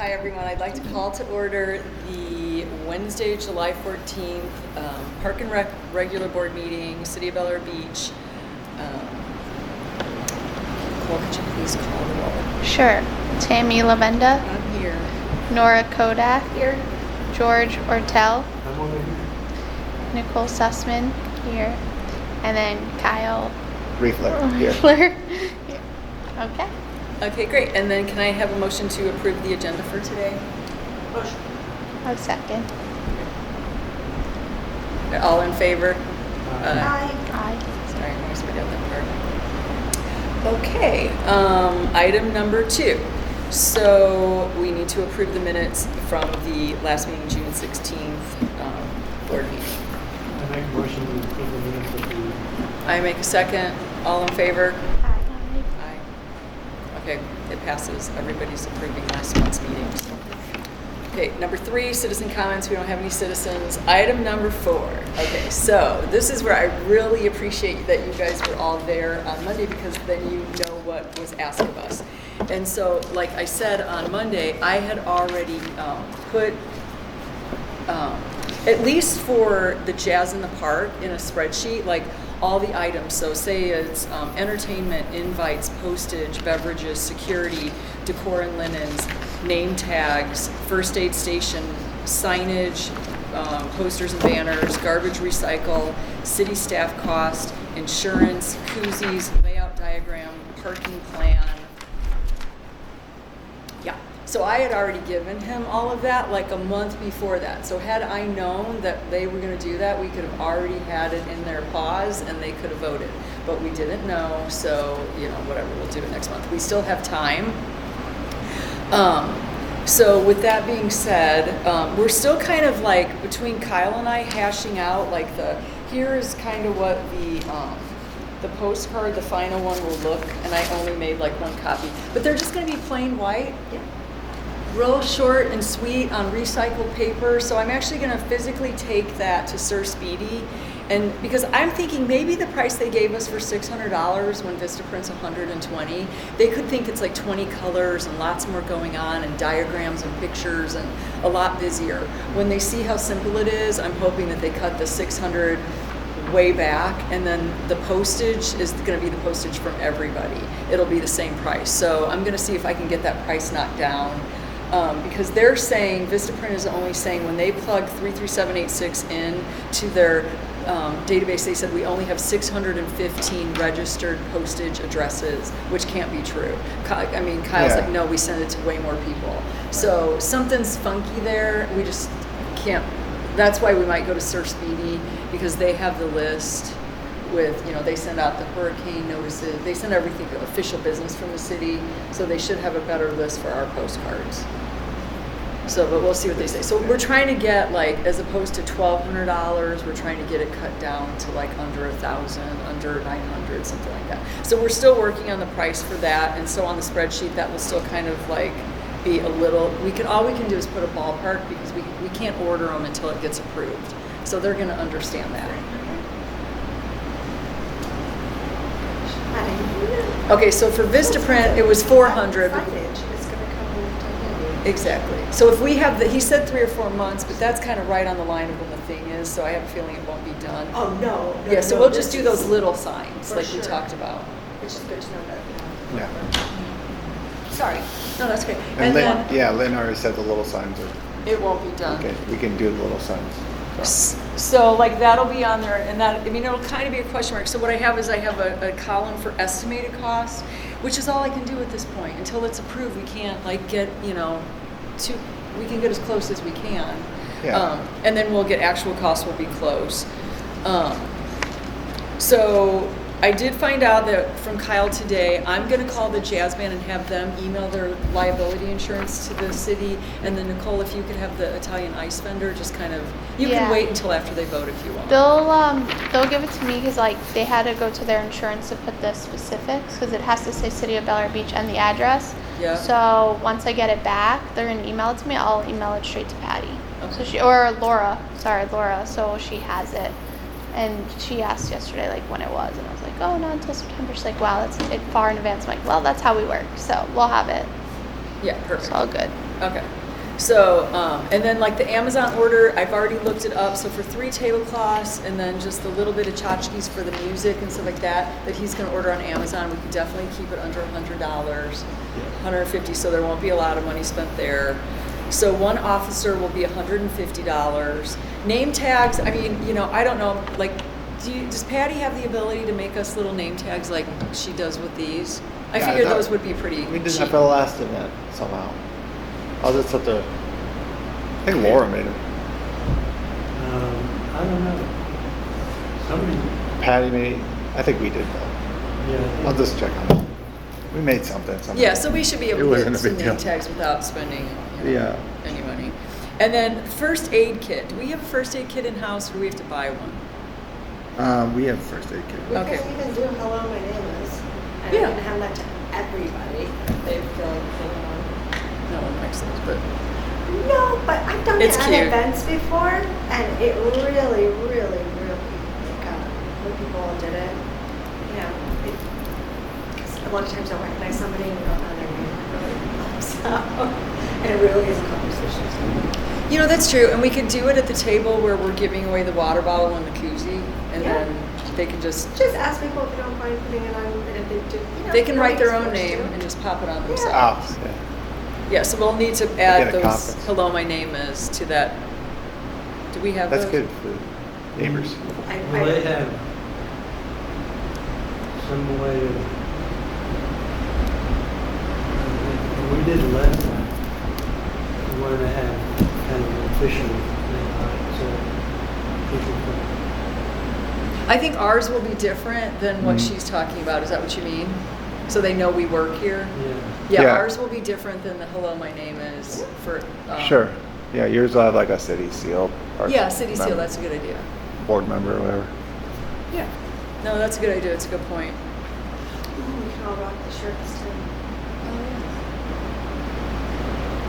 Hi, everyone. I'd like to call to order the Wednesday, July 14th Park and Rec regular board meeting, City of Bel Air Beach. Nicole, could you please call the roll? Sure. Tammy Lavenda, I'm here. Nora Kodak, here. George Ortel, I'm over here. Nicole Sussman, here. And then Kyle Riefler, here. Riefler. Here. Okay. Okay, great. And then can I have a motion to approve the agenda for today? Motion. A second. All in favor? Aye. Sorry, I almost forgot that part. Okay, item number 2. So we need to approve the minutes from the last meeting, June 16th board meeting. I make a motion to approve the minutes of the, I make a second. All in favor? Aye. Aye. Okay, it passes. Everybody's approving last month's meetings. Okay, number 3, citizen comments. We don't have any citizens. Item number 4. Okay, so this is where I really appreciate that you guys were all there on Monday, because then you know what was asked of us. And so, like I said on Monday, I had already put, at least for the Jazz in the Park, in a spreadsheet, like all the items. So say it's entertainment, invites, postage, beverages, security, decor and linens, name tags, first aid station, signage, posters and banners, garbage recycle, city staff cost, insurance, koozies, layout diagram, parking plan. Yeah, so I had already given him all of that like a month before that. So had I known that they were gonna do that, we could have already had it in their paws and they could have voted. But we didn't know, so, you know, whatever, we'll do it next month. We still have time. So with that being said, we're still kind of like, between Kyle and I, hashing out like here's kind of what the postcard, the final one will look, and I only made like one copy. But they're just gonna be plain white, real short and sweet on recycled paper. So I'm actually gonna physically take that to Sir Speedy. And because I'm thinking maybe the price they gave us for $600 when Vistaprint's $120, they could think it's like 20 colors and lots more going on and diagrams and pictures and a lot busier. When they see how simple it is, I'm hoping that they cut the $600 way back, and then the postage is going to be the postage from everybody. It'll be the same price. So I'm going to see if I can get that price knocked down. Because they're saying, Vistaprint is only saying when they plug 33786 in to their database, they said we only have 615 registered postage addresses, which can't be true. I mean, Kyle's like, no, we send it to way more people. So something's funky there. We just can't. That's why we might go to Sir Speedy, because they have the list with, you know, they send out the hurricane notices. They send everything, official business from the city, so they should have a better list for our postcards. So, but we'll see what they say. So we're trying to get, like, as opposed to $1,200, we're trying to get it cut down to like under 1,000, under 900, something like that. So we're still working on the price for that, and so on the spreadsheet that will still kind of like be a little. All we can do is put a ballpark, because we can't order them until it gets approved. So they're going to understand that. Okay, so for Vistaprint, it was 400. Exactly. So if we have he said 3 or 4 months, but that's kind of right on the line of when the thing is, so I have a feeling it won't be done. Oh, no. Yeah, so we'll just do those little signs like we talked about. Which is good to know that. Yeah. Sorry. No, that's great. And then Lynn already said the little signs are, it won't be done. okay, we can do the little signs. So like that'll be on there, and that, I mean, it'll kind of be a question mark. So what I have is I have a column for estimated cost, which is all I can do at this point. Until it's approved, we can't like get, you know, we can get as close as we can. Yeah. And then we'll get actual costs will be close. So I did find out that from Kyle today, I'm going to call the jazz band and have them email their liability insurance to the city. And then Nicole, if you could have the Italian ice vendor, just kind of, you can wait until after they vote if you want. They'll give it to me, because like they had to go to their insurance to put the specifics, because it has to say City of Bel Air Beach and the address. Yeah. So once I get it back, they're gonna email it to me. I'll email it straight to Patty. Okay. So Laura. So she has it. And she asked yesterday like when it was, and I was like, oh, not until September. She's like, wow, that's far in advance. I'm like, well, that's how we work. So we'll have it. Yeah, perfect. It's all good. Okay. So, and then like the Amazon order, I've already looked it up. So for 3 tablecloths and then just a little bit of tchotchkes for the music and stuff like that he's going to order on Amazon, we can definitely keep it under $100, $150. So there won't be a lot of money spent there. So one officer will be $150. Name tags, I mean, you know, I don't know, like, does Patty have the ability to make us little name tags like she does with these? I Yeah, figured that- those would be pretty We did cheap. that for the last event somehow. I'll just have to. I think Laura made it. I don't know. Somebody, Patty made. I think we did though. yeah. I'll just check on it. We made something. Yeah, so we should be It able to wasn't get a some big name deal. tags without spending you know, Yeah. any money. And then first aid kit. Do we have a first aid kit in house, or do we have to buy one? We have first aid kit. We Okay. can even do hello, my name is. And Yeah. we can hand that to everybody. They feel like No one likes those, but no, but I've done It's it at cute. events before, and it really, really, like, when people did it, you know, because a lot of times I recognize somebody and you don't know their name, it really helps out. And it really is a conversation starter. you know that's true. And we could do it at the table where we're giving away the water bottle and the koozie, and Yeah. then they can just Just ask people if you don't mind putting it on, and if they do, you know. they can write their own nobody's name forced and to. just pop it on Yeah. themselves. Oh, yeah. Yeah, so we'll need to Like add in a those conference. hello my name is to that. Do we have That's those? good for neighbors. Will they have some way of, we did it last time, we wanted to have kind of an official thing on it, so people can, I think ours will be different than what Mhm. she's talking about. Is that what you mean? So they know we work here? yeah. Yeah, Yeah. ours will be different than the hello, my name is for. Sure. Yeah, yours will have like a city seal. Or Yeah, city seal, member- that's a good idea. Board member or whatever. Yeah. No, that's a good idea. It's a good point. We can all rock the shirts too.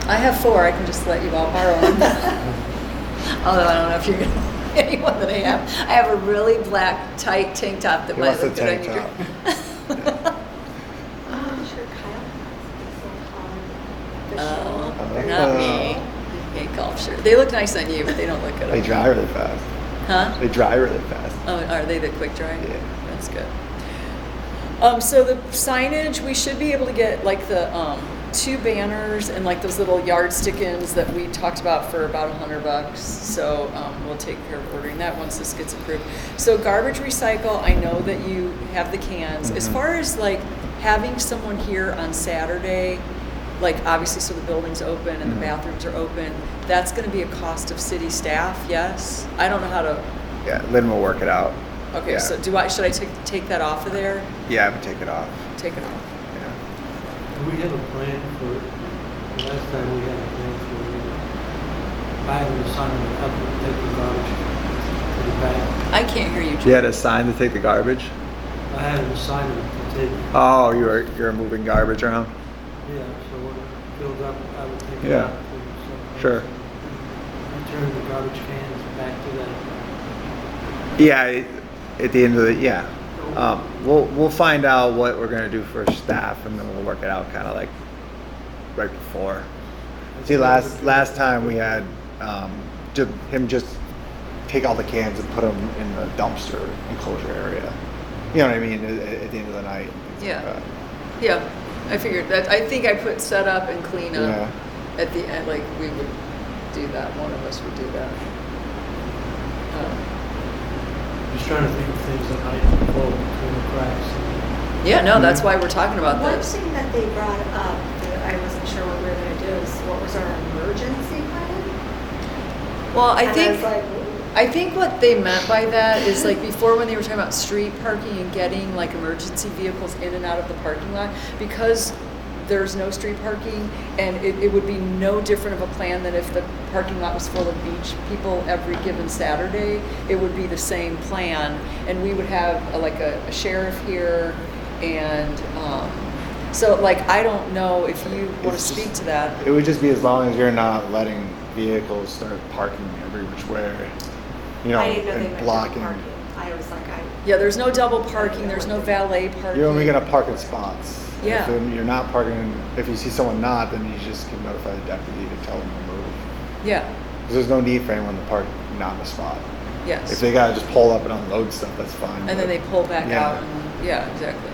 I have 4. I can just let you all borrow them. Although I don't know if you're gonna anyone that I have. I have a really black tight tank top that He might wants a look good on tank you. Oh, I'm sure Kyle has some official. Not me. Hate golf shirt. They look nice on you, but they don't look good. They on me. dry really fast. Huh? They dry really fast. Oh, are they the quick dry? Yeah. That's good. So the signage, we should be able to get like the 2 banners and like those little yard stick-ins that we talked about for about $100. So we'll take care of ordering that once this gets approved. So garbage recycle, I know that you have the cans. As Mhm. far as like having someone here on Saturday, like obviously so the building's open and the Mhm. bathrooms are open, that's going to be a cost of city staff, yes? I don't know how to, Yeah, Lynn will work it out. okay, Yeah. so should I take that off of there? Yeah, I would take it off. Take it off. Yeah. Do we have a plan for, last time we had a plan for, I had an assignment up to take the garbage to the back. I can't hear you. You had a sign to take the garbage? I had an assignment to take, Oh, you're moving garbage around? yeah, so when it filled up, I would take it Yeah. out. to Sure. someplace and Return the garbage cans back to that. Yeah, at the end of the, yeah. We'll find out what we're gonna do for staff and then we'll work it out kinda like right before. See, last time we had, him just take all the cans and put them in the dumpster enclosure area. You know what I mean, at the end of the night. Yeah. Yeah, I figured that. I think I put set up and clean up Yeah. at the end, like we would do that. One of us would do that. Just trying to think of things that might fall between the cracks. Yeah, no, that's why we're talking about One this. thing that they brought up that I wasn't sure what we were gonna do is what was our emergency plan? Well, I And think. was like, ooh. I think what they meant by that is like before when they were talking about street parking and getting like emergency vehicles in and out of the parking lot, because there's no street parking and it would be no different of a plan than if the parking lot was full of beach people every given Saturday. It would be the same plan and we would have a sheriff here and so like I don't know if you want to It's just- speak to that. It would just be as long as you're not letting vehicles start parking every which way, you know, I didn't know they and meant blocking. parking. I was like, Yeah, there's no double parking, there's no valet parking. You're only gonna park in spots. Yeah. If you're not parking, if you see someone not, then you just can notify the deputy to tell them to move. Yeah, 'Cause there's no need for anyone to park not in a spot. yes. If they gotta just pull up and unload stuff, that's fine. And then but- they pull back Yeah. out. Yeah, exactly.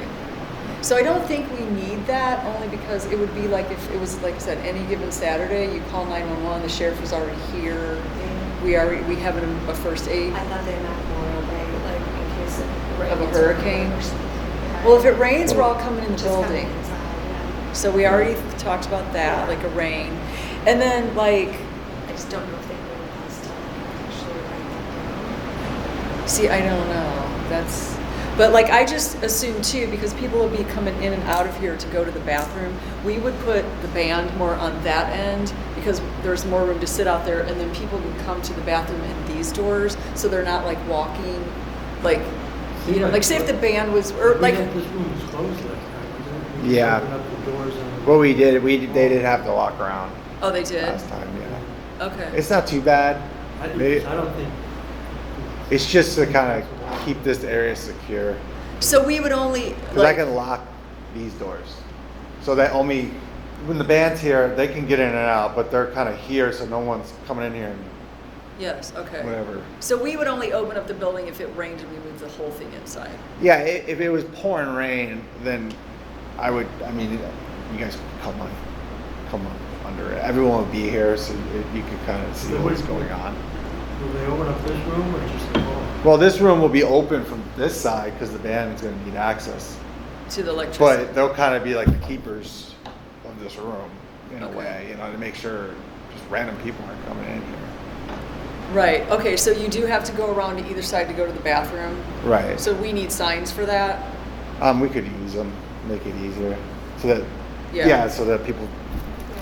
So I don't think we need that, only because it would be like if it was, like I said, any given Saturday, you call 911, the sheriff was already here. We have a first aid. I thought they meant Memorial Day, like in case it rains. Of a or hurricane? or something. Yeah. Well, if it rains, we're all coming in the Just coming building. inside, yeah. So we already talked about that, like a rain. And then like, I just don't know if they knew us to actually write that see, I don't know, but like I just assume too, because people will be coming in and out of here to go to the bathroom, we would put the band more on that end because there's more room to sit out there, and then people can come to the bathroom in these doors, so they're not like walking, like, you know, like say if the band was, or like, This room was closed last time, wasn't it? We Yeah. opened up the doors and. What we did, they did have to walk around oh, they did? last time, yeah. Okay. It's not too bad. I They- don't think. It's just to kind of keep this area secure. So we would only, Because I can lock these doors. So that only, when the band's here, they can get in and out, but they're kind of here, so no one's coming in here and yes, okay. whatever. So we would only open up the building if it rained and we moved the whole thing inside. Yeah, if it was pouring rain, then I mean, you guys could come on under it. Everyone would be here, so you could kind of see So what's what- going on. Will they open up this room or just the hall? Well, this room will be open from this side because the band is going to need access. To the electricity. But they'll kind of be like the keepers of this room in Okay. a way, you know, to make sure just random people aren't coming in here. Right, okay, so you do have to go around to either side to go to the bathroom. Right. So we need signs for that? We could use them, make it easier, so that Yeah. so that people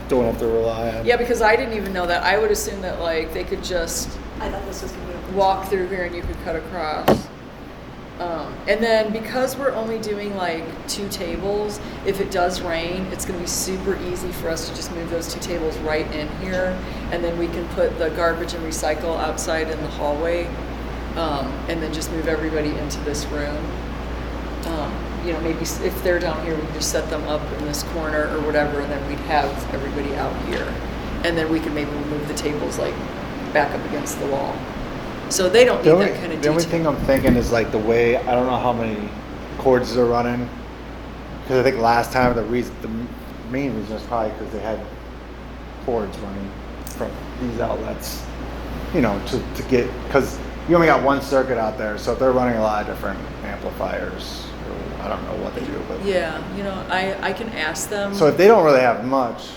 don't have to rely on. Yeah, because I didn't even know that. I would assume that like they could just I thought this was gonna be open. walk through here and you could cut across. And then because we're only doing like 2 tables, if it does rain, it's gonna be super easy for us to just move those 2 tables right in here. And then we can put the garbage and recycle outside in the hallway. And then just move everybody into this room. You know, maybe if they're down here, we can just set them up in this corner or whatever, and then we'd have everybody out here. And then we could maybe move the tables like back up against the wall. So they don't The need only, that kind of the only detail. thing I'm thinking is like the way, I don't know how many cords they're running. Because I think last time the main reason is probably because they had cords running from these outlets, you know, to get, because you only got one circuit out there, so if they're running a lot of different amplifiers, or I don't know what they do, but. Yeah, you know, I can ask them. So if they don't really have much,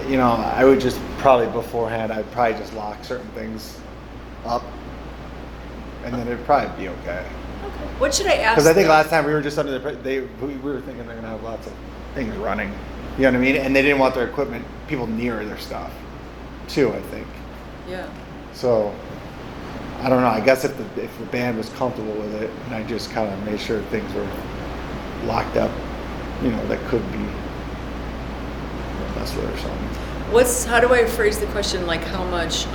you know, I would just probably beforehand, I'd probably just lock certain things up, and then it'd probably be okay. Okay. What should I ask? Because I think them? last time we were just under we were thinking they're gonna have lots of things running, you know what I mean? And they didn't want their equipment, people near their stuff, too. I think. Yeah. So, I don't know. I guess if the band was comfortable with it, and I just kind of made sure things were locked up, you know, that could be messed with or something. How do I phrase the question? Like, how much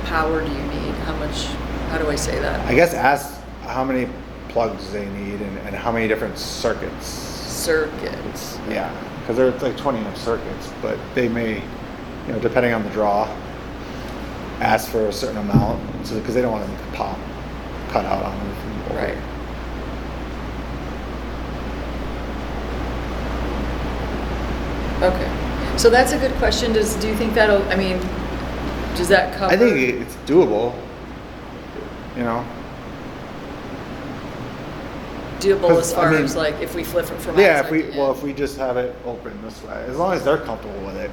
power do you need? How do I say that? I guess ask how many plugs they need and how many different circuits. Circuits. Yeah, because there's like 20 amp circuits, but they may, you know, depending on the draw, ask for a certain amount, so because they don't want them to cut out on them. from over. Right. Okay. So that's a good question. Do you think that'll, I mean, does that cover? I think it's doable. You know. doable 'cause, as I far mean, as like if we flip it from Yeah, outside to in. if we just have it open this way, as long as they're comfortable with it,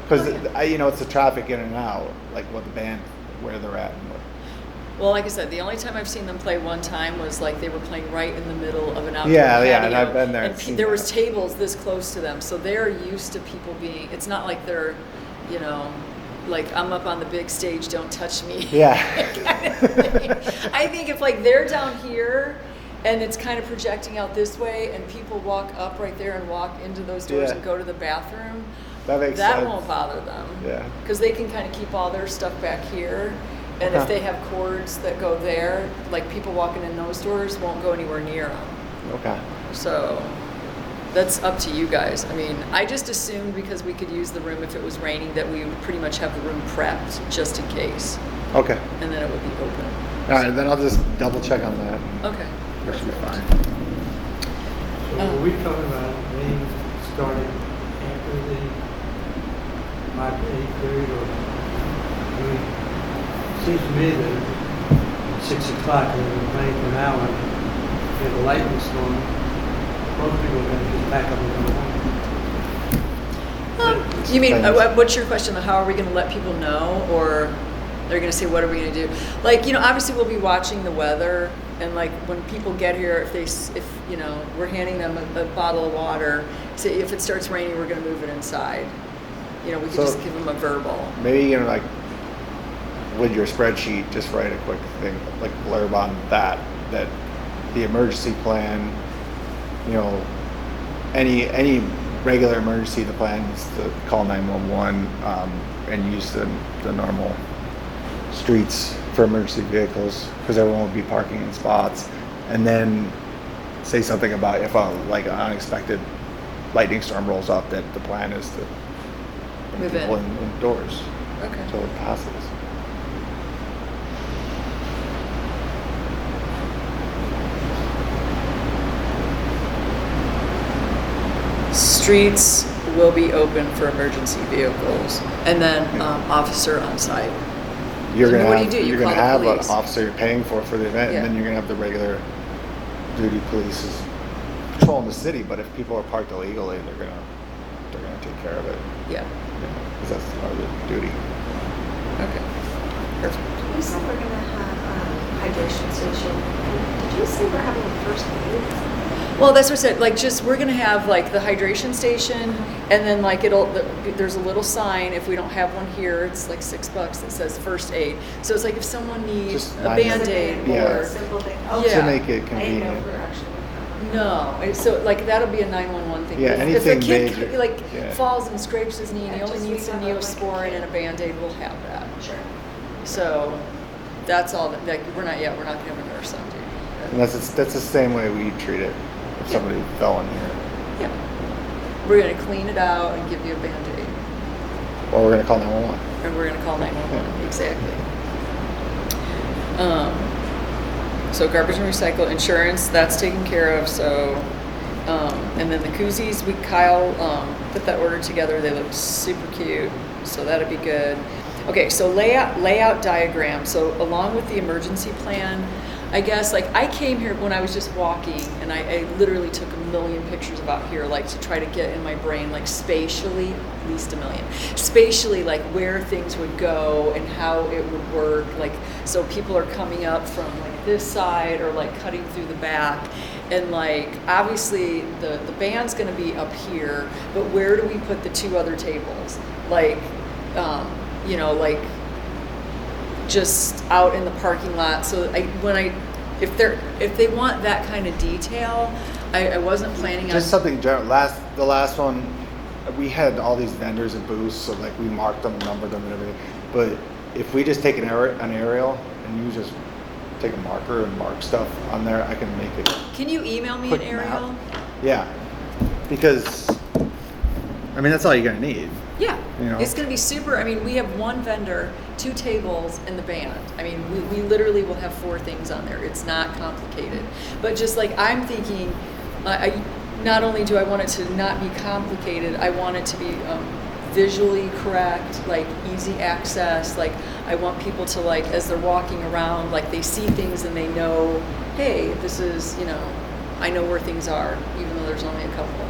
because Okay. you know it's the traffic in and out, like what the band, where they're at. And what, Well, like I said, the only time I've seen them play one time was like they were playing right in the middle of an outdoor Yeah, patio. yeah, and I've been there and And seen there was that. tables this close to them, so they're used to people being. It's not like they're, you know, like I'm up on the big stage, don't touch me. Yeah. kind of thing. I think if like they're down here and it's kind of projecting out this way, and people walk up right there and walk into those doors Yeah. and go to the bathroom, That makes that sense. won't bother them. Yeah. Because they can kind of keep all their stuff back here. And if Okay. they have cords that go there, like people walking in those doors won't go anywhere near them. Okay. So that's up to you guys. I mean, I just assumed because we could use the room if it was raining that we would pretty much have the room prepped just in case, Okay. and then it would be open. All right, then I'll just double check on that. Okay. That should be fine. So are we talking about rain starting after the March 8th period, or, I mean, it seems to me that at 6 o'clock, when it's rain for an hour, you have a lightning storm, most people are gonna just pack up and go home. You mean, Depends. what's your question? How are we going to let people know? Or they're going to say, what are we going to do? Like, obviously we'll be watching the weather. And like when people get here, if we're handing them a bottle of water, say if it starts raining, we're going to move it inside. We could So- just give them a verbal. Maybe you can like with your spreadsheet, just write a quick thing, like blurb on that the emergency plan, any regular emergency, the plan is to call 911 and use the normal streets for emergency vehicles because everyone will be parking in spots, and then say something about if like an unexpected lightning storm rolls up that the plan is to bring Move in. people indoors Okay. until it passes. Streets will be open for emergency vehicles, and then officer on site. You're So gonna what have, do? You you're call gonna the have an police. officer you're paying for the event, Yeah. and then you're gonna have the regular duty police is patrolling the city. But if people are parked illegally, they're gonna take care of it, Yeah. because that's part of the duty. Okay. Perfect. You said we're gonna have hydration station. Did you say we're having a first aid? Well, that's what I said. Like, we're gonna have like the hydration station, and then like there's a little sign. If we don't have one here, it's like $6 that says first aid. So it's like if someone needs Just a minor- Band-Aid Yeah. or Simple thing. Yeah. To make it I didn't know convenient. if we were actually. no, so like that'll be a 911 thing. Yeah, If anything a kid major. like Yeah. falls and scrapes his knee, and he Yeah, only just needs some we have, like, Neosporin and a Band-Aid, we'll have that. Sure. So that's all. Like we're not gonna have a nurse on duty. And that's the same way we treat it if Yeah. somebody fell in here, Yeah. We're gonna clean it out and give you a Band-Aid. or we're gonna call 911. And we're gonna call 911, exactly. So garbage and recycle, insurance, that's taken care of, so, and then the koozies, Kyle put that order together, they look super cute, so that'd be good. Okay, so layout diagram, so along with the emergency plan, I guess, like, I came here when I was just walking, and I literally took a million pictures about here, like, to try to get in my brain, like, spatially, at least a million, spatially, like, where things would go and how it would work, like, so people are coming up from, like, this side or, like, cutting through the back, and, like, obviously, the band's gonna be up here, but where do we put the two other tables? Like, like, just out in the parking lot. So if they want that kind of detail, I wasn't planning on. Just something general. The last one, we had all these vendors and booths, so like we marked them, numbered them, and everything. But if we just take an aerial and you just take a marker and mark stuff on there, I can make it. Can you email me an quick map. aerial? Yeah, because I mean that's all you're gonna need. Yeah, You know? it's gonna be super. I mean, we have one vendor, 2 tables, and the band. I mean, we literally will have 4 things on there. It's not complicated. But just like I'm thinking, not only do I want it to not be complicated, I want it to be visually correct, like easy access. Like I want people to, like, as they're walking around, like they see things and they know, hey, this is, I know where things are, even though there's only a couple.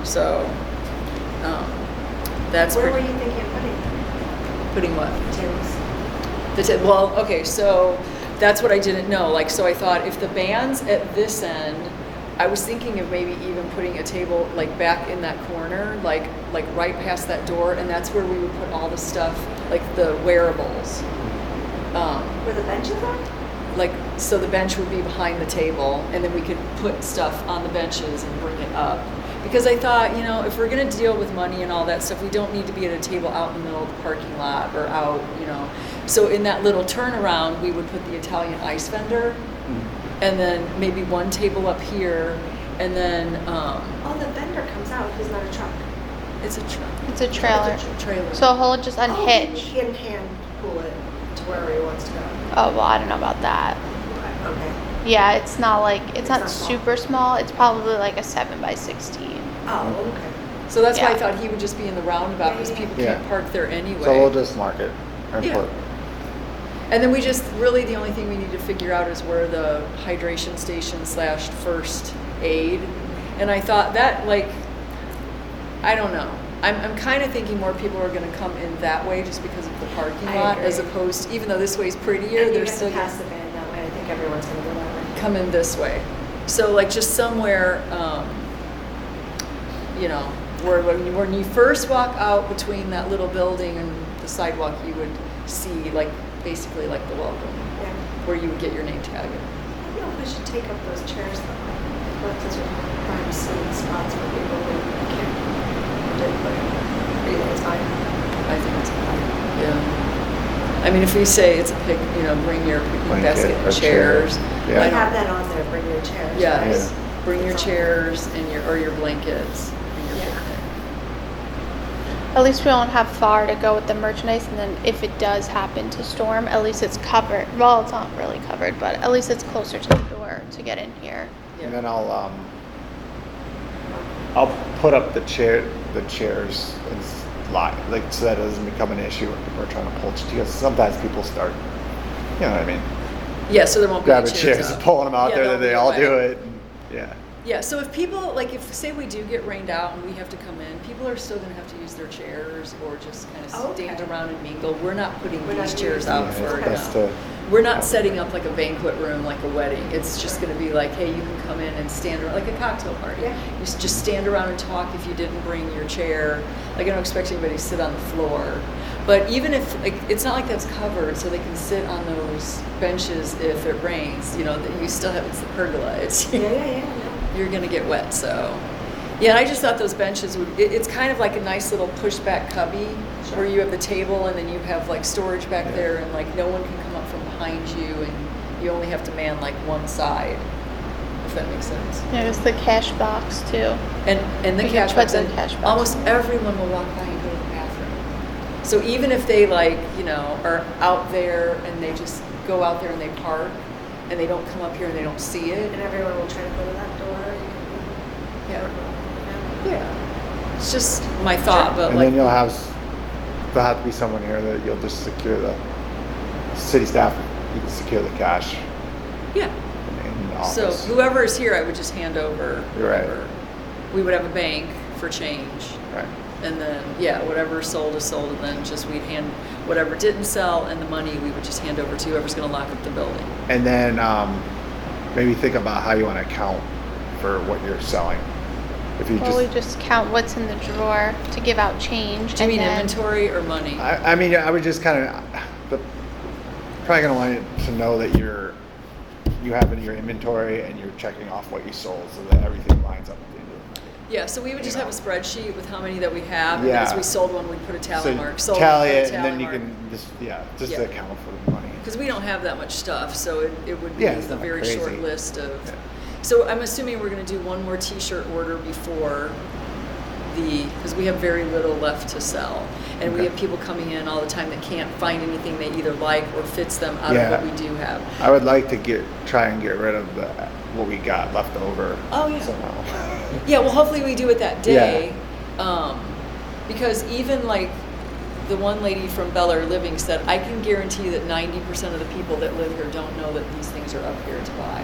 So that's Where were pretty- you thinking of putting them? putting what? Tables. Well, okay, so that's what I didn't know. Like, so I thought if the band's at this end, I was thinking of maybe even putting a table like back in that corner, like right past that door, and that's where we would put all the stuff, like the wearables. Where the benches are? Like, so the bench would be behind the table, and then we could put stuff on the benches and bring it up. Because I thought, if we're going to deal with money and all that stuff, we don't need to be at a table out in the middle of the parking lot or out, So in that little turnaround, we would put the Italian ice vendor, and then maybe one table up here, And then, Oh, the vendor comes out, he's not a truck. it's a truck. It's a trailer. It's a trailer. So he'll just Oh, unhitch. he can hand pull it to wherever he wants to go. Oh, well, I don't know about that. Okay. Yeah, it's not like, it's not not small. super small. It's probably like a 7x16. Oh, okay. So that's why I Yeah. thought he would just be in the roundabout, because Yeah, yeah, people yeah. can't park there anyway. So we'll just mark it and Yeah. put, And then we just, really, the only thing we need to figure out is where the hydration station / first aid. And I thought that, like, I don't know. I'm kind of thinking more people are gonna come in that way just because of the parking I lot, as agree. opposed to, even though this way's prettier, And you they're get still to pass the van that way. I think everyone's gonna go that way. come in this way. So like just somewhere, you know, where when you first walk out between that little building and the sidewalk, you would see like basically like the welcome, Yeah. where you would get your name tag. I don't know if we should take up those chairs though. But those are prime sitting spots for people who can't do it. Or you think it's fine? I think it's fine. Yeah. I mean, if we say it's a pick, you know, bring your picnic Blanket basket or and chairs. chair. We Yeah. I don't- have that on there, bring your chairs. Yes. right? Bring your It's on. chairs and your blankets and your Yeah. picnic. At least we won't have far to go with the merchandise, and then if it does happen to storm, at least it's covered. Well, it's not really covered, but at least it's closer to the door to get in here. and Yeah. then I'll put up the chairs and like, so that doesn't become an issue when people are trying to pull, because sometimes people start, you know what I mean? Yeah, so there won't be any Grabbing chairs up. and pulling them out Yeah, there, they'll that they be all away. do it, and, yeah. Yeah, so if people, like, if, say we do get rained out and we have to come in, people are still gonna have to use their chairs or just kind of stand Okay. around and mingle. We're not putting We're not these chairs using out Yeah, for, it's best no. to- We're not setting up like a banquet room, like a wedding. It's just gonna be like, hey, you can come in and stand around, like a cocktail party. Yeah. You just stand around and talk if you didn't bring your chair. Like, I don't expect anybody to sit on the floor. But even if, like, it's not like that's covered, so they can sit on those benches if it rains, you know, that you still have, it's the pergola. It's, Yeah, yeah, yeah. No. you're gonna get wet, so. Yeah, and I just thought those benches would, it's kind of like a nice little pushback cubby where you have the table and then you have like storage back Yeah. there and like no one can come up from behind you and you only have to man like one side, if that makes sense. There's the cash box too. And the You can cash put box, the and cash box. almost everyone will walk by and go to the bathroom. So even if they like, you know, are out there and they just go out there and they park and they don't come up here and they don't see it. And everyone will try to go to that door. You Yeah. can, Yeah. It's just my thought, but And like. then there'll have to be someone here that you'll just secure the city staff, you can secure the cash Yeah. in the So office. whoever is here, I would just hand over. You're right. whatever. We would have a bank for change. Right. And then, yeah, whatever sold is sold, and then just we'd hand whatever didn't sell, and the money we would just hand over to whoever's gonna lock up the building. And then maybe think about how you want to account for what you're selling. If you Well, we just count what's in the drawer to give out change. Do you mean and then- inventory or money? I mean, I would just kind of, probably gonna want it to know that you have in your inventory and you're checking off what you sold, so that everything lines up at the end of the month. Yeah, so we would just You have a know. spreadsheet with how many that we have, and as Yeah. we sold one, we'd put a tally So mark. Sold tally one, put a it, and then tally you mark. can just Yeah. to account for the money. Because we don't have that much stuff, so it would be Yeah, it's a not very crazy. short list of. Yeah. So I'm assuming we're gonna do one more T-shirt order before because we have very little left to sell. And we Okay. have people coming in all the time that can't find anything they either like or fits them out Yeah. of what we do have. I would like to try and get rid of what we got left over. Oh, yeah. Somehow. Yeah, well, hopefully we do it that day. Because even like the one lady from Bel Air Living said, I can guarantee that 90% of the people that live here don't know that these things are up here to buy.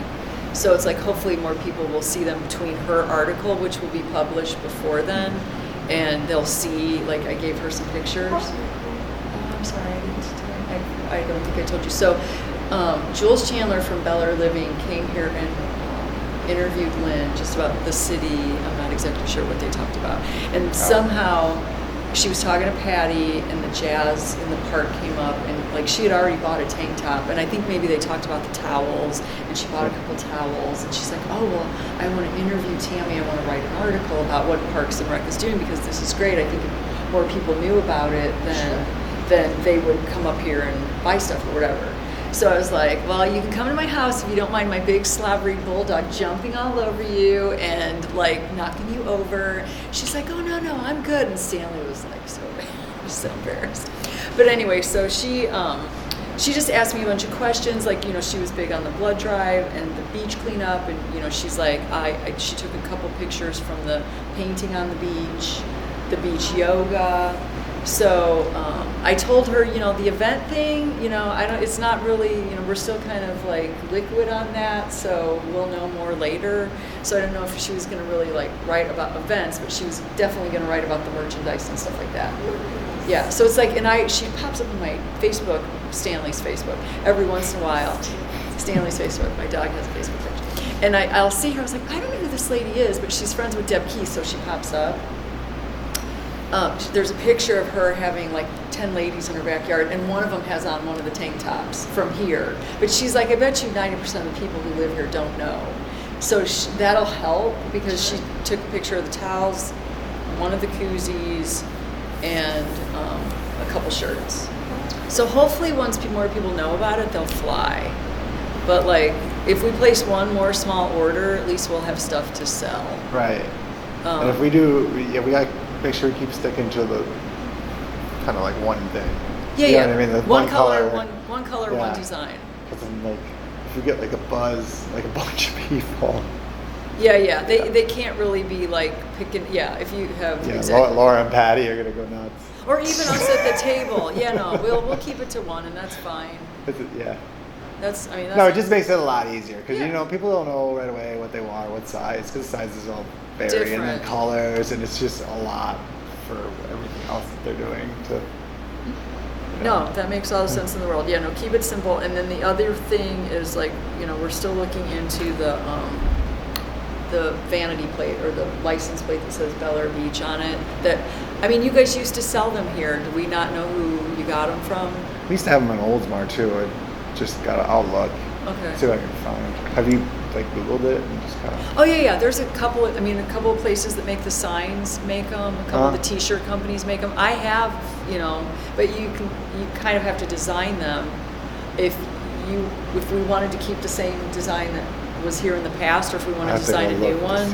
So it's like hopefully more people will see them between her article, which will be published before then, and they'll see, like I gave her some pictures. Oh, I'm sorry, I didn't. I don't think I told you. So Jules Chandler from Bel Air Living came here and interviewed Lynn just about the city. I'm not exactly sure what they talked about. And somehow she was talking to Patty and the jazz in the park came up and like she had already bought a tank top and I think maybe they talked about the towels and she bought a couple towels and she's like, oh, well, I want to interview Tammy. I want to write an article about what Parks and Rec is doing because this is great. I think if more people knew about it, then they would come up here and buy stuff or whatever. So I was like, well, you can come to my house if you don't mind my big slobbery bulldog jumping all over you and like knocking you over. She's like, oh no, I'm good. And Stanley was like so embarrassed. But anyway, so she just asked me a bunch of questions, like, she was big on the blood drive and the beach cleanup, and she's like, she took a couple pictures from the painting on the beach yoga. So I told her, the event thing, it's not really, we're still kind of like liquid on that, so we'll know more later. So I don't know if she was going to really like write about events, but she was definitely going to write about the merchandise and stuff like that. Yeah, so it's like, she pops up on my Facebook, Stanley's Facebook, every once in a while. Stanley's Facebook, my dog has a Facebook page. And I'll see her, I was like, I don't know who this lady is, but she's friends with Deb Key, so she pops up. There's a picture of her having like 10 ladies in her backyard, and one of them has on one of the tank tops from here. But she's like, I bet you 90% of the people who live here don't know. So that'll help, because she took a picture of the towels, one of the koozies, and a couple shirts. So hopefully once more people know about it, they'll fly. But like, if we place one more small order, at least we'll have stuff to sell. Right. And if we do, we gotta make sure we keep sticking to the kind of like one thing. Yeah, You know yeah. what I mean? The One color, one Yeah. design. Because then, like, if you get like a buzz, like a bunch of people. Yeah. They can't really be like picking. Yeah, if you have Yeah, exactly. Laura and Patty are gonna go nuts. Or even us at the table. Yeah, no, we'll keep it to one, and that's fine. Yeah. That's No, it just makes it a lot easier because Yeah. people don't know right away what they want, what size, because sizes all vary, and then Different. colors, and it's just a lot for everything else that they're doing to. No, that makes all the sense in the world. Yeah, no, keep it simple. And then the other thing is like, we're still looking into the vanity plate or the license plate that says Bel Air Beach on it. You guys used to sell them here. Do we not know who you got them from? We used to have them in Oldsmar too. I just I'll look. Okay. See what I can find. Have you like Googled it and just kind of? Oh yeah. There's a couple of places that make the signs make them. A couple of the T-shirt companies make them. I have, but you kind of have to design them. If we wanted to keep the same design that was here in the past, or if we want to design a new one,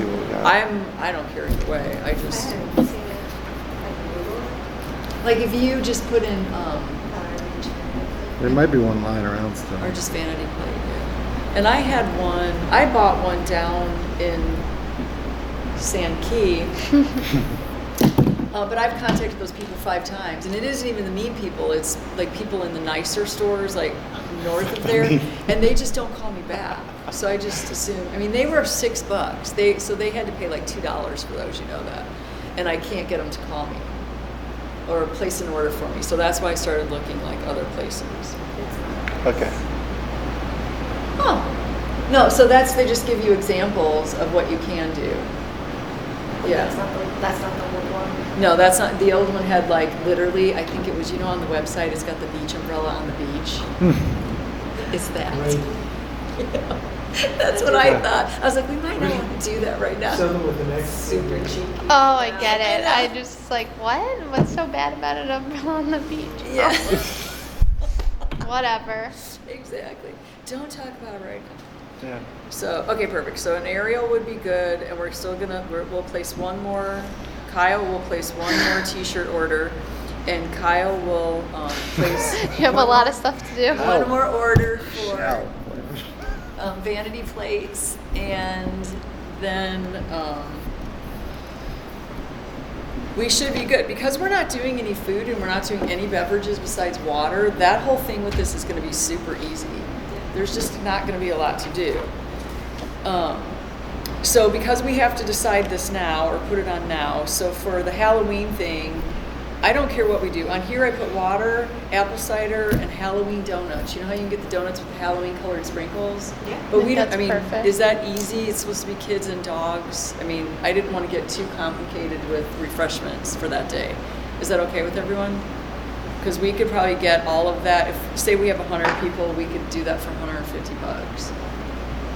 I don't care either way. I I just haven't seen it. Like Google. like if you just put in There might be one lying around still. or just vanity plate. Yeah. And I bought one down in Sand Key. But I've contacted those people 5 times, and it isn't even the mean people. It's like people in the nicer stores, like north of there, and they just don't call me back. So I just assume. They were $6. So they had to pay like $2 for those. You know that, and I can't get them to call me or place an order for me. So that's why I started looking like other places. Okay. Oh, no. So they just give you examples of what you can do. Yeah. That's not the old one. No, that's not. The old one had like literally, I think it was, on the website, it's got the beach umbrella on the beach. It's that. Right. That's what I thought. I was like, we might not want to do that right now. Settle with the next. Super cheeky. Oh, I get it. I I know. just like, what? What's so bad about an umbrella on the beach? Yeah. Whatever. Exactly. Don't talk about it right now. Yeah. So, okay, perfect. So an aerial would be good, and we're still we'll place one more. Kyle will place one more T-shirt order, and Kyle will place. You have a lot of stuff to do. One more order for Shell. vanity plates, and then we should be good because we're not doing any food and we're not doing any beverages besides water. That whole thing with this is going to be super easy. There's just not going to be a lot to do. So because we have to decide this now or put it on now, so for the Halloween thing, I don't care what we do. On here I put water, apple cider, and Halloween donuts. You know how you can get the donuts with the Halloween colored sprinkles? Yeah. But we don't, That's perfect. is that easy? It's supposed to be kids and dogs. I didn't want to get too complicated with refreshments for that day. Is that okay with everyone? Because we could probably get all of that. If, say we have 100 people, we could do that for $150.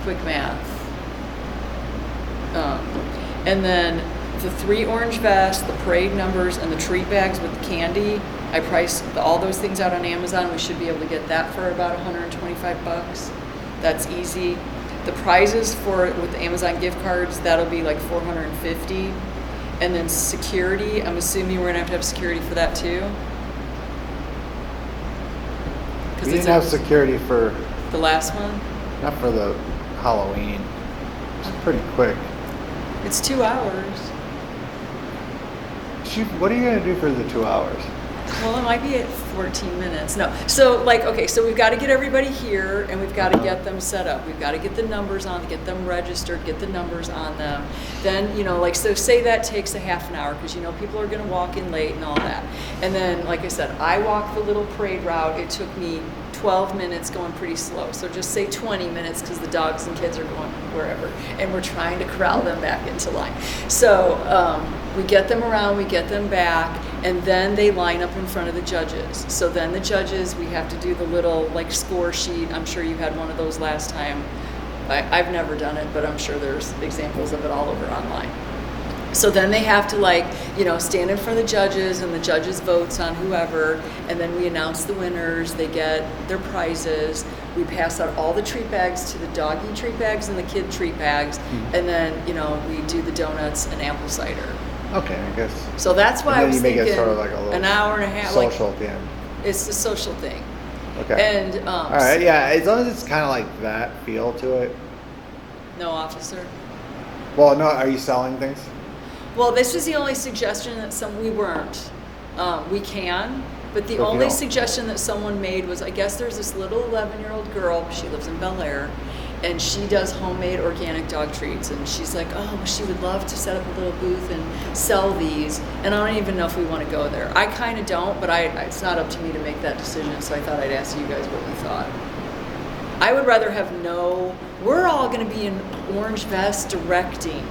Quick math. And then the 3 orange vests, the parade numbers, and the treat bags with the candy. I priced all those things out on Amazon. We should be able to get that for about $125. That's easy. The prizes for with the Amazon gift cards, that'll be like $450. And then security, I'm assuming we're gonna have to have security for that too. We didn't have security for, the last one. not for the Halloween. It's pretty quick. It's 2 hours. What are you gonna do for the 2 hours? Well, it might be at 14 minutes. No. So, like, okay, so we've got to get everybody here and we've got to get them set up. We've got to get the numbers on, get them registered, get the numbers on them. Then, you know, like, so say that takes a half an hour because, you know, people are going to walk in late and all that. And then, like I said, I walked the little parade route. It took me 12 minutes going pretty slow. So just say 20 minutes because the dogs and kids are going wherever. And we're trying to corral them back into line. So we get them around, we get them back, and then they line up in front of the judges. So then the judges, we have to do the little like score sheet. I'm sure you had one of those last time. I've never done it, but I'm sure there's examples of it all over online. So then they have to, like, you know, stand in front of the judges and the judges votes on whoever, and then we announce the winners, they get their prizes, we pass out all the treat bags to the doggy treat bags and the kid treat bags, and then, you know, we do the donuts and apple cider. Okay, I guess. So that's why And I then was you make it thinking sort of like a little an hour and a half, social like, at the end. it's a social thing. Okay. And, All right, yeah, as long as it's kind of like that feel to it. no officer. Well, no, are you selling things? Well, this is the only suggestion that we weren't. We can, but the If you only don't. suggestion that someone made was, I guess there's this little 11-year-old girl, she lives in Bel Air, and she does homemade organic dog treats, and she's like, oh, she would love to set up a little booth and sell these, and I don't even know if we want to go there. I kind of don't, but it's not up to me to make that decision, so I thought I'd ask you guys what you thought. I would rather have we're all going to be in orange vests directing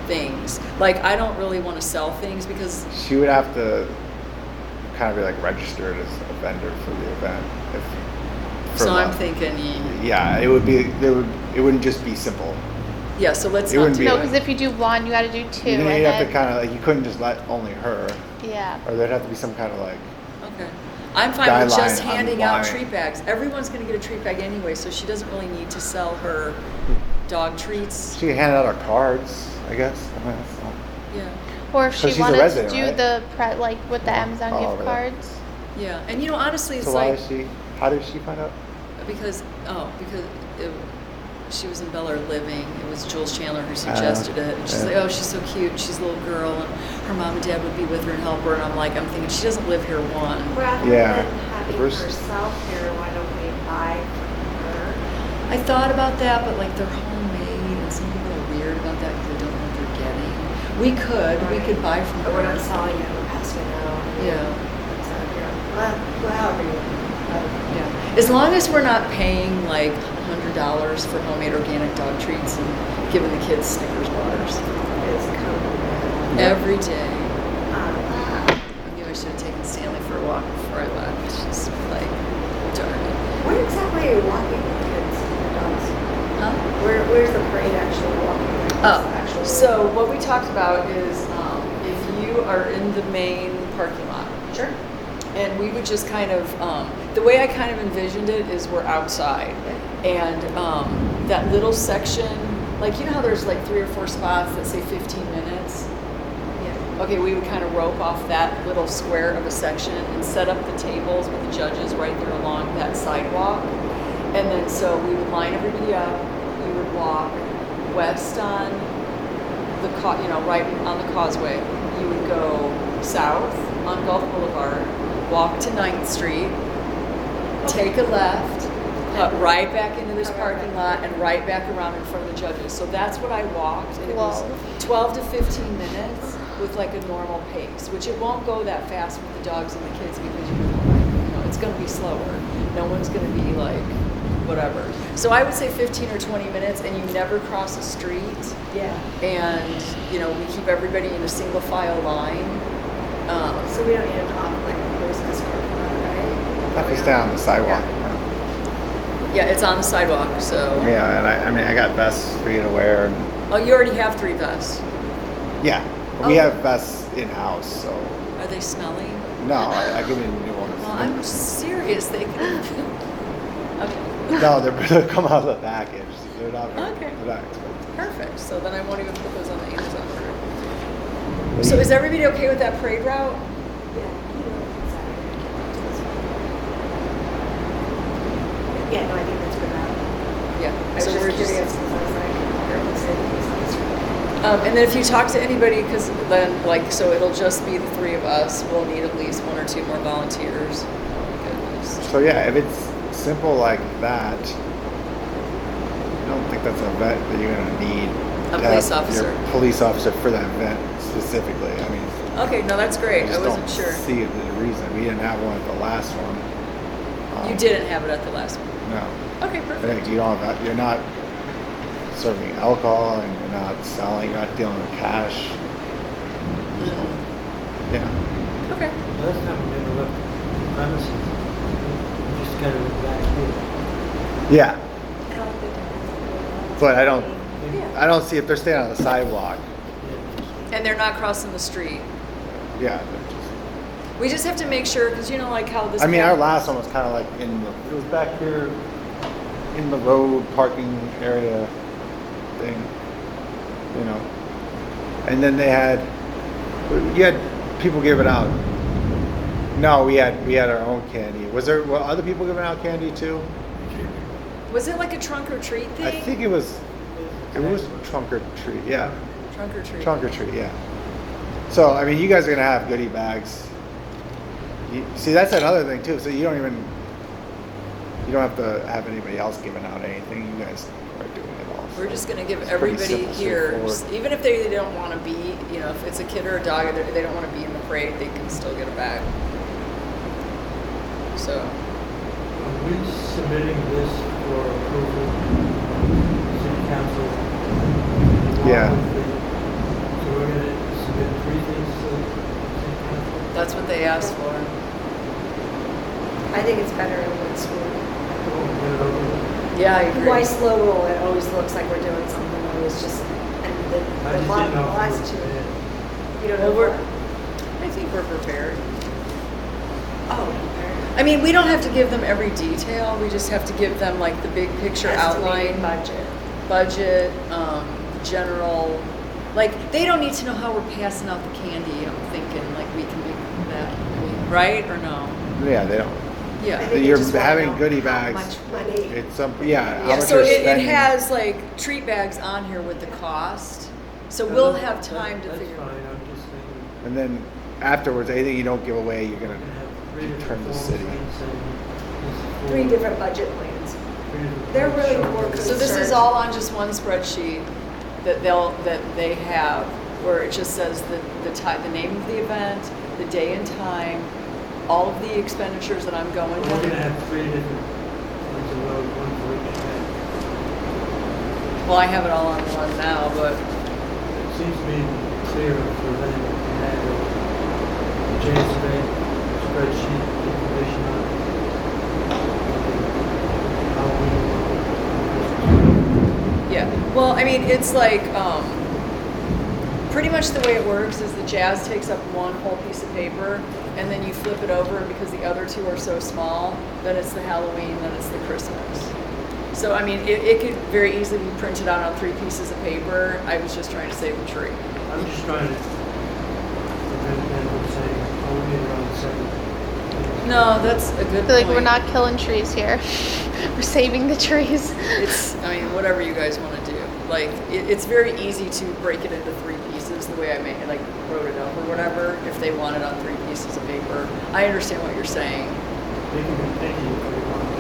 things. Like, I don't really want to sell things because She would have to kind of be like registered as a vendor for the event. so I'm thinking, Yeah, it would be. It wouldn't just be simple. yeah, so let's It not wouldn't do be No, that. because if you do one, you got to do two. You'd and have to then- kind of like, you couldn't just let only her, Yeah. or there'd have to be some kind of like. Okay. I'm fine with just Guideline on handing out why. treat bags. Everyone's going to get a treat bag anyway, so she doesn't really need to sell her dog treats. She could hand out her cards, I guess. I mean, that's not- Yeah. Or if So she she's a wanted to resident, do right? the like with the Amazon Oh, gift over there. cards. Yeah. And you know, honestly, it's So why like, is she? How did she find out? because she was in Bel Air living. It was Jules Chandler who suggested it. And she's yeah. like, oh, she's so cute. She's a little girl, and her mom and dad would be with her and help her. And I'm thinking, she doesn't live here, one. Rather Yeah. than having First- herself here, why don't we buy from her? I thought about that, but like they're homemade, and some people are weird about that because they don't know what they're getting. We could buy from But we're not her. selling it, we're passing it out. Yeah. It's out here. Well, however you want. Yeah. As long as we're not paying like $100 for homemade organic dog treats and giving the kids Snickers bars It's coming. every day. Um, I knew I should have taken Stanley for a walk before I left. It's just like, darn it. Where exactly are you walking the kids and the dogs? Huh? Where's the parade actually walking? Where's the actual- So what we talked about is if you are in the main parking lot, Sure. and we would just kind of, the way I kind of envisioned it is we're outside. And that little section, like, you know how there's like 3 or 4 spots that say 15 minutes? Yeah. Okay, we would kind of rope off that little square of a section and set up the tables with the judges right there along that sidewalk. And then so we would line everybody up, we would walk west on the, right on the causeway. You would go south on Gulf Boulevard, walk to 9th Street, take a left, cut right back into this parking lot and right back around in front of the judges. So that's what I walked, and it was 12 to 15 minutes with like a normal pace, which it won't go that fast with the dogs and the kids because it's going to be slower. No one's going to be like whatever. So I would say 15 or 20 minutes, and you never cross a street. Yeah. And we keep everybody in a single file line. So we don't need to talk like where's this car from, right? Have to stay on the sidewalk. Yeah, it's on the sidewalk. So Yeah, and I mean, I got vests for you to wear. And, oh, you already have 3 vests. yeah, We Oh. have vests in-house, so, Are they smelly? no, I give you new ones. Well, I'm serious. They can. Okay. No, they come out of the package. They're not, Okay. they're not expensive. Perfect. So then I won't even put those on the Amazon order. So is everybody okay with that parade route? Yeah, you know, Saturday. Yeah, no, I think that's good route. Yeah. I was So just we're curious because I was like, where was it? And then if you talk to anybody, because then like, so it'll just be the three of us. We'll need at least one or two more volunteers. Oh my goodness. So yeah, if it's simple like that, I don't think that's a vet that you're gonna need. A to police have officer. Your police officer for that event specifically. I mean, Okay, no, that's great. I just wasn't don't sure. see the reason. We didn't have one at the last one. You didn't have it at the last one. No. Okay, I perfect. think you don't have, you're not serving alcohol and you're not selling, you're not dealing with cash. Yeah. Okay. Last time we never left the premises, we just kind of went back here. Yeah. I don't think that's But I don't, Yeah. I don't see if they're staying on the sidewalk. And they're not crossing the street. Yeah. We just have to make sure, because you know, like how this. I mean, our path- last one was kind of like it was back here in the road parking area thing, you know. And then they had, you had people giving out. No, we had our own candy. Were other people giving out candy too? Was it like a trunk or treat thing? I think it was trunk or treat. Yeah, Trunk or treat. trunk or treat. Yeah. So I mean, you guys are gonna have goodie bags. See, that's another thing too. So you don't have to have anybody else giving out anything. You guys are doing it all. We're just gonna give It's pretty everybody simple, here, straightforward. even if they don't want to be, you know, if it's a kid or a dog, they don't want to be in the parade, they can still get a bag. So, Are we submitting this for approval, city council? Yeah. So we're gonna submit 3 things to the city council? that's what they asked for. I think it's better in one swoop. Get it over with. Yeah, I agree. Why slow roll? It always looks like we're doing something. Always just and I the just lot, didn't know the if last we two. were prepared. You don't Well, know we're- what? I think we're prepared. Oh, I mean, we don't have to give them every detail, we just have to give them like the big picture estimated outline. budget. Budget, general, like, they don't need to know how we're passing out the candy, I'm thinking, like, we can be that, right, or no? Yeah, they don't. I Yeah. think they You're just wanna having know goodie how bags. much money. It's some yeah. How Yeah, much so you're it spending. has like treat bags on here with the cost, so we'll have time to That's figure. fine, I'm just thinking, And then afterwards, anything you don't give away, you're we're gonna gonna have 3 different turn the forms city. and saying this is for 3 different budget plans. 3 different They're forms really showing more that- So this is all on just one spreadsheet that they have, where it just says the time, the name of the event, the day and time, all of the expenditures that I'm going We're gonna to. have 3 different ones of those, one for each event. Well, I have it all on one now, but It seems to me clearer for them to have a Jan's event spreadsheet information on it. Halloween. yeah. Well, I mean, it's like, pretty much the way it works is the jazz takes up one whole piece of paper, and then you flip it over, and because the other two are so small, then it's the Halloween, then it's the Christmas. So, I mean, it could very easily be printed out on 3 pieces of paper. I was just trying to save the tree. I'm just trying to prevent them from saying, oh, we need it on the second. No, that's a good I feel point. like we're not killing trees here. We're saving the trees. It's, I mean, whatever you guys want to do. Like, it's very easy to break it into 3 pieces, the way I made, like, wrote it up or whatever, if they want it on 3 pieces of paper. I understand what you're saying. They can be picky if they want to.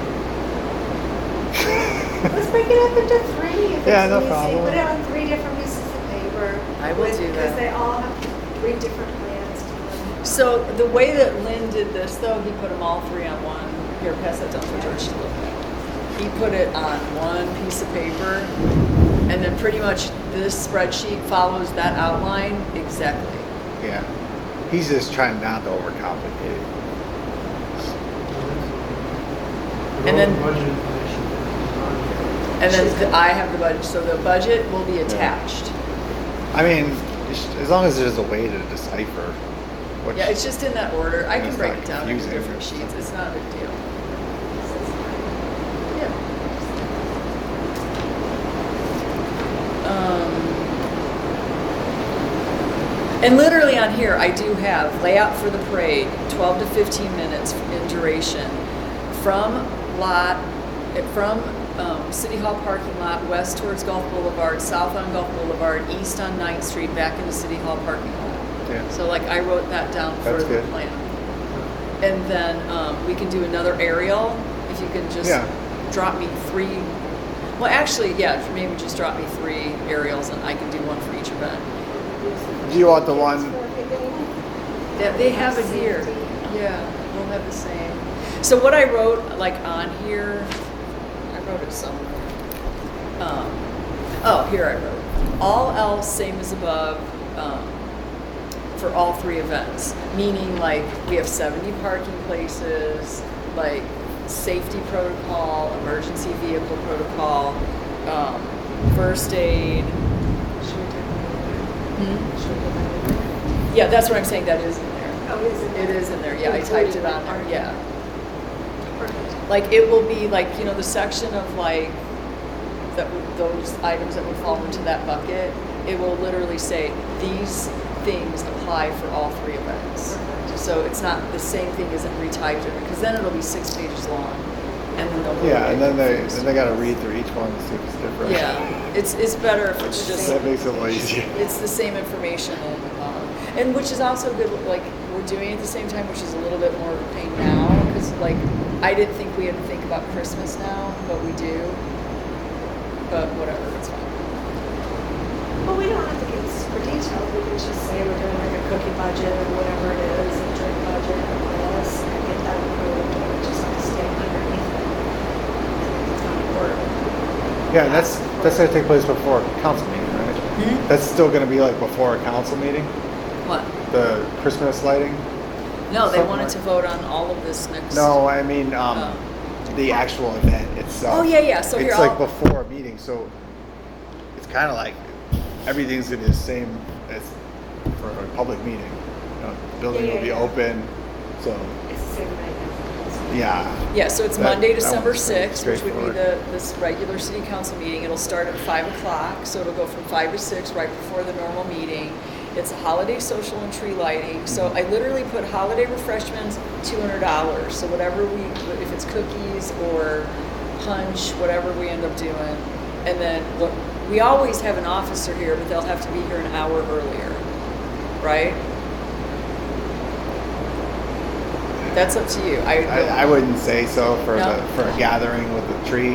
Let's break it up into 3. If Yeah, it's no easy. problem. Put it on 3 different pieces of paper. I will do Because that. they all have 3 different plans to them. So the way that Lynn did this, though, he put them all 3 on one. Here, pass that down for George to look at. He put it on one piece of paper, and then pretty much this spreadsheet follows that outline exactly. Yeah. He's just trying not to overcomplicate it. But And all then- the budget information is on here. And then I have the budget, so the budget will be attached. I mean, as long as there's a way to decipher. Which, Yeah, it's just in that order. I can It's break not it down into confusing. different sheets. It's not a big deal. Yeah. And literally on here, I do have layout for the parade, 12 to 15 minutes in duration, from City Hall parking lot, west towards Gulf Boulevard, south on Gulf Boulevard, east on 9th Street, back into City Hall parking lot. Yeah. So like I wrote that down for That's the good. plan. And then we can do another aerial, if you can just Yeah. drop me 3. Well, actually, yeah, maybe just drop me 3 aerials and I can do one for each event. Do you want the one? Yeah, they have it here. Yeah, we'll have the same. So what I wrote, like on here, I wrote it somewhere. Here I wrote. All else same as above for all 3 events. Meaning like we have 70 parking places, like safety protocol, emergency vehicle protocol, first aid. Yeah, that's what I'm saying. That is in there. Oh, is it? It is in there. Yeah, I typed it on there. Yeah. Perfect. Like it will be like, you know, the section of like those items that would fall into that bucket, it will literally say these things apply for all 3 events. Perfect. So it's not the same thing isn't retyped in it, because then it'll be 6 pages long. And then they'll Yeah, and then get they confused. got to read through each one to see if it's different. Yeah, it's better if it's just That makes it a lot easier. it's the same information and which is also good, like we're doing it at the same time, which is a little bit more pain now, because like I didn't think we had to think about Christmas now, but we do. But whatever, it's fine. Well, we don't have to get super detailed. We can just say we're doing like a cookie budget or whatever it is, a drink budget or this, and get that approved, and we just like stay underneath it. And it's not important. Yeah, and that's going to take place before a council meeting, right? Hmm? That's still going to be like before a council meeting, What? the Christmas lighting. No, they Something wanted like- to vote on all of this next. No, I mean Oh. the actual event itself. Oh, yeah. So here, it's like I'll- before a meeting, so it's kind of like everything's gonna be the same as for a public meeting. You know, the building Yeah, will be yeah. open, so It's the same night. yeah. Yeah, so it's That- Monday, that December one's pretty 6th, which would be straightforward. this regular city council meeting. It'll start at 5 o'clock, so it'll go from 5 to 6, right before the normal meeting. It's a holiday social and tree lighting. So I literally put holiday refreshments, $200. So whatever if it's cookies or punch, whatever we end up doing. And then, look, we always have an officer here, but they'll have to be here an hour earlier, right? That's up to you. I wouldn't say so for No? for a gathering with a tree.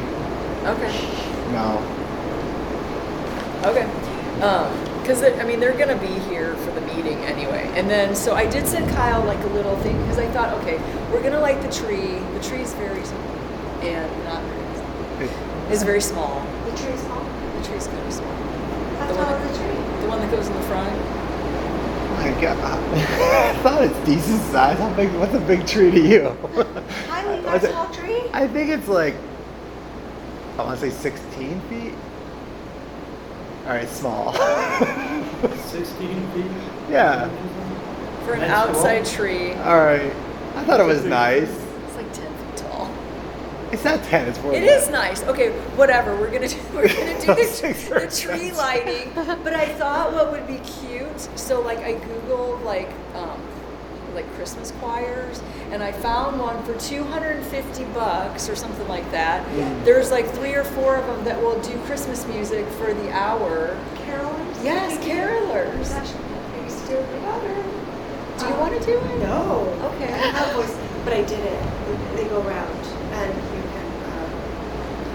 Okay. No. Okay. Because I mean they're gonna be here for the meeting anyway, and then so I did send Kyle like a little thing because I thought, okay, we're gonna light the tree. The tree's very small and not very. It's very small. The tree's small. The tree's kind of small. How The tall one is the tree? The one that goes in the front. My God, I thought it's decent size. How big? What's a big tree to you? Highly, Was not it- tall tree? I think it's like, I want to say 16 feet. All right, small. 16 feet? Yeah. For an That's outside cool. tree, All right. I thought it was nice. it's like 10 feet tall. It's not 10. It's more. It than is that. nice. Okay, whatever. We're gonna do the Six the tree percent. lighting. But I thought what would be cute. So like I googled like Christmas choirs, and I found one for $250 or something like that. Mm. There's like 3 or 4 of them that will do Christmas music for the hour. Carolers? Yes, carolers. Gosh, I used to do it with my daughter. Do you want to do it? No. Okay. I don't have voice, but I did it. They go around, and you can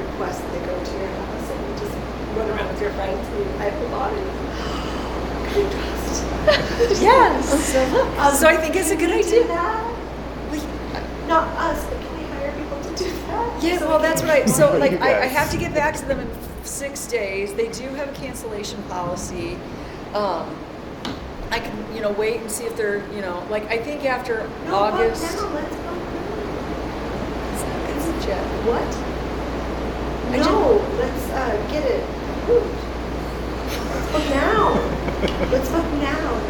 request that they go to your house, and you just run around with your friends. And I have a body. Can you trust? Yes. So I think it's a good Can we do idea. that? Not us, but can we hire people to do that? Yeah, So well, we that's can- what I, so like, You I guys. have to get back to them in 6 days. They do have a cancellation policy. I can, wait and see if they're, like, I think after No, August. Book now, let's book now. It's a jet. What? I No, let's get it approved. book now. Let's book now.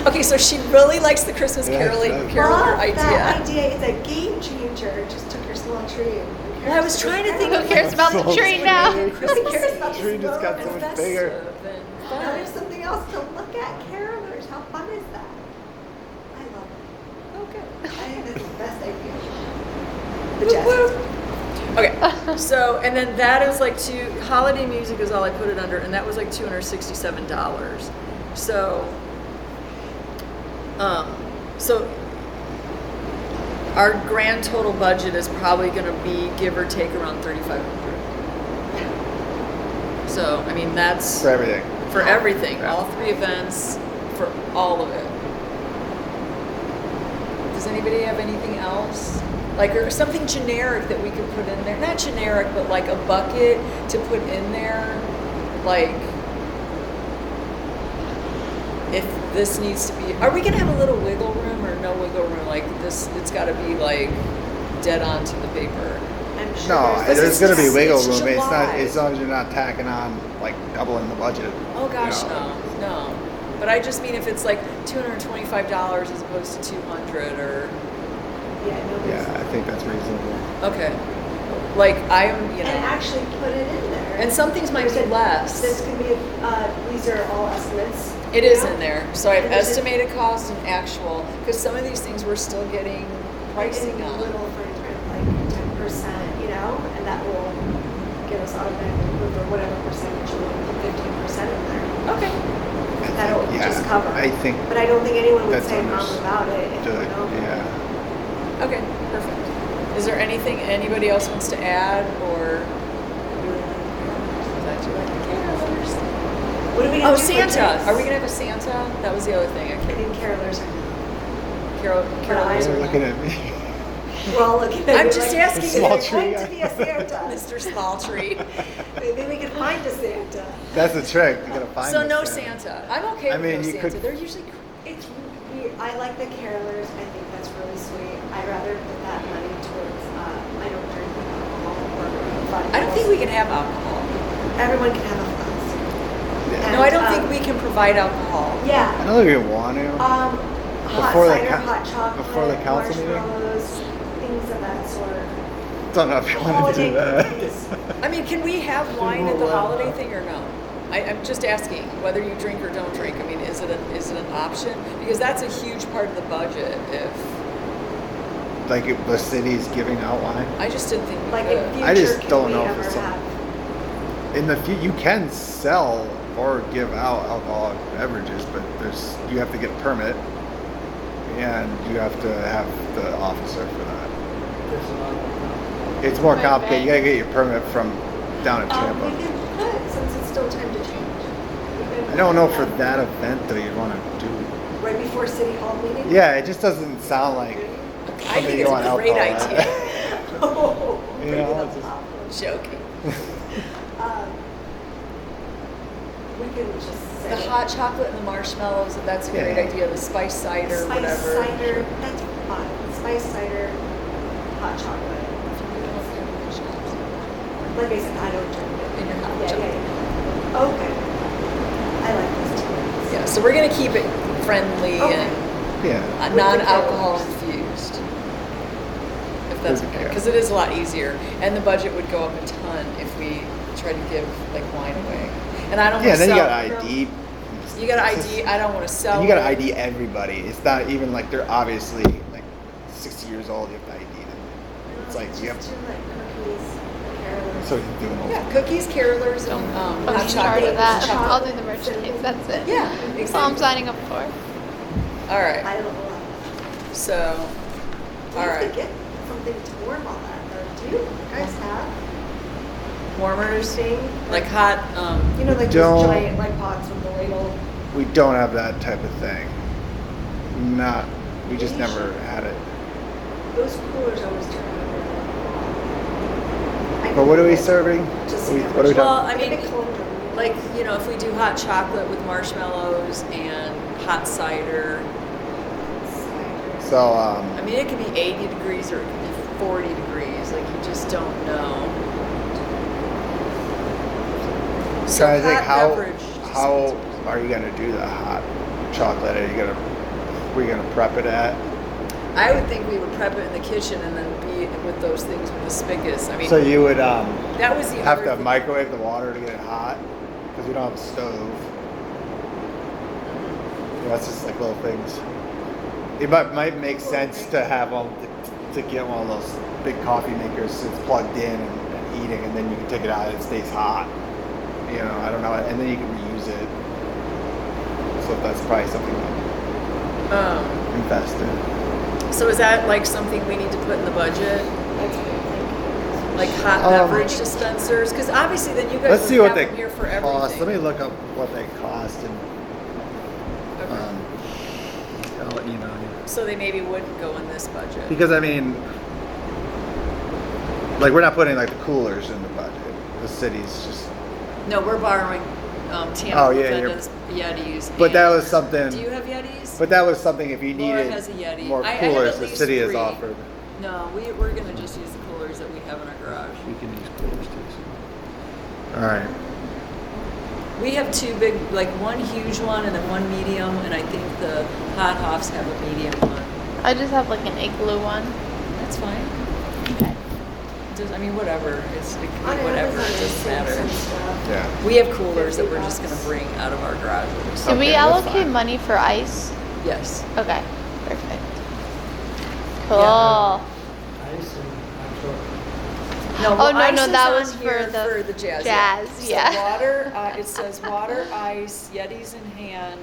Okay, so she really likes the Christmas Yeah, caroler Love idea. that idea. It's a game changer. Just took your small tree. And who Well, I was cares? trying to think Who of cares about the tree now? Who cares about the Tree just got snow? so much bigger. Now there's something else to look at. Carolers. How fun is that? I love it. Okay. I think that's the best idea. The Whoop, jazz. whoop. Okay, so, and then that is like holiday music is all I put it under, and that was like $267. So, so our grand total budget is probably gonna be, give or take, around 3,500. So, I mean, that's For everything. for everything, Yeah. all 3 events, for all of it. Does anybody have anything else? Like, or something generic that we could put in there? Not generic, but like a bucket to put in there. Like, if this needs to be, are we gonna have a little wiggle room or no wiggle room? Like this, it's gotta be like dead on to the paper. I'm sure No, This there's is gonna be just- wiggle it's room. It's not, July. as long as you're not tacking on, like, doubling the budget. Oh gosh, you know. no. But I just mean if it's like $225 as opposed to 200 or, Yeah, nobody's. Yeah, I think that's reasonable. okay. Like I'm, you And know, actually put it in there. and some things might be There's a- less. This could be, these are all estimates. It you is know? in there. So I have And there's a- estimated cost and actual, because some of these things we're still getting pricing And a on. little fine print, like 10%, you know, and that will get us automatically moved or whatever percentage you want, put 15% in there. Okay. That'll Yeah, just cover. I think But I don't think anyone would that's say a problem about it if it understood, went over. yeah. Okay, perfect. Is there anything anybody else wants to add or? Glad you like the carolers. What are we Oh, gonna do for Santa. drinks? Are we gonna have a Santa? That was the other thing. I I can't. think carolers are, Carolers You're are looking not. at me. we're all looking at I'm you just like, asking "Is you. there Small going tree to be a Santa? Mr. Small Tree. Maybe we can find a Santa. That's the trick. You gotta find So the no Santa. I'm okay I with mean, no you Santa. could- They're usually. It's weird. I like the carolers. I think that's really sweet. I'd rather put that money towards, I don't drink alcohol or fun. I don't think we can have alcohol. Everyone can have a flask. Yeah. No, I don't And, think we can provide alcohol. I Yeah. know you want to. Hot Before the cider, coun- hot chocolate, before the council meeting? marshmallows, things of that sort. Don't know if you want to Holiday do that. cookies. I mean, can we have wine more at the wine. holiday thing or no? I'm just asking whether you drink or don't drink. I mean, is it an option? Because that's a huge part of the budget. If Like if the city's giving out wine. I just didn't think we Like could. in future, I just can don't we know if ever it's some- have? In the you can sell or give out alcoholic beverages, but you have to get a permit, and you have to have the officer for that. There's a lot of. It's more Right, complicated. You right. gotta get your permit from down in We Tampa. can put, since it's still time to change. we can I don't know put for that event though. You'd want to do. Right before city hall meeting? Yeah, it just doesn't sound like. I something think you it's want a great alcohol at. idea. Oh, You bring know, it up, it's just- Pop. Joking. We can just say. The hot chocolate and the marshmallows. That's a great Yeah. idea. The spice cider, Spice whatever. cider, that's fine. Spice cider, hot chocolate. Like I said, I don't drink it. In your hot Yeah, chocolate. yeah. Okay. I like this too. Yeah. So we're gonna keep it friendly Okay. and Yeah. With the non-alcohol carolers. infused. If that's With the okay, because it is a lot easier, and the budget would go up a ton if we tried to give like wine away. And I don't. Yeah. wanna Then you sell- got ID. You got to ID. I don't want to sell. And you gotta it. ID everybody. It's not even like they're obviously like 60 years old. You have to ID them. It's like you have Just do like cookies, carolers. so you're doing all. Yeah, cookies, carolers, and I'm hot in charge chocolate. of that. chocolate. I'll do the merchandise. That's it. Yeah, That's all I'm exactly. signing up for. All right. I don't know. So, Do all you have right. to get something to warm all that, or do you guys have Warmers, thing? like hot. You know, like Don't- those giant like pots with the ladle. We don't have that type of thing. Not. We just never had it. Those coolers always turn over. But what are we serving? Just What are we Well, talking? I mean, Like a conundrum. like if we do hot chocolate with marshmallows and hot cider. Cider. So I mean, it could be 80 degrees or it could be 40 degrees. Like you just don't know. So trying to think hot beverage. How dispensers. are you gonna do the hot chocolate? Where you gonna prep it at? I would think we would prep it in the kitchen and then be with those things with the spigots. I mean, So you would that was the have other to thing. microwave the water to get it hot because we don't have a stove. Yeah, that's just like little things. It might make sense to have to get one of those big coffee makers so it's plugged in and eating, and then you can take it out and it stays hot. You know, I don't know, and then you can reuse it. So that's probably something to invest in. So is that like something we need to put in the budget? That's what I'm thinking. Like hot beverage dispensers? Because obviously then you guys Let's would see what have they them here for cost. everything. Let me look up what they cost and Okay. I'll let you know. So they maybe wouldn't go in this budget. Because I mean, like we're not putting like the coolers in the budget. The city's just. No, we're borrowing Tampa Oh, yeah, Fenda's Yetis. But that and- was something. Do you have Yetis? But that was something if you Laura needed has a Yeti. more I have coolers, at the least city has 3. offered. No, we're going to just use the coolers that we have in our garage. We can use coolers too. All right. We have 2 big, like one huge one and then one medium, and I think the Hot Hoffs have a medium one. I just have like an igloo one. That's fine. Okay. I mean, whatever. It can On be whatever. Amazon, It there's doesn't sinks and matter. stuff. Yeah. We have coolers that 50 we're just going to bucks. bring out of our garages. Did Okay, we that's allocate fine. money for ice? Yes. Okay. Perfect. Cool. Yeah. Ice and hot chocolate. No, Oh, well, no, ice no, is that on was here for the jazz. jazz, So yeah. water, it says water, ice, Yetis in hand.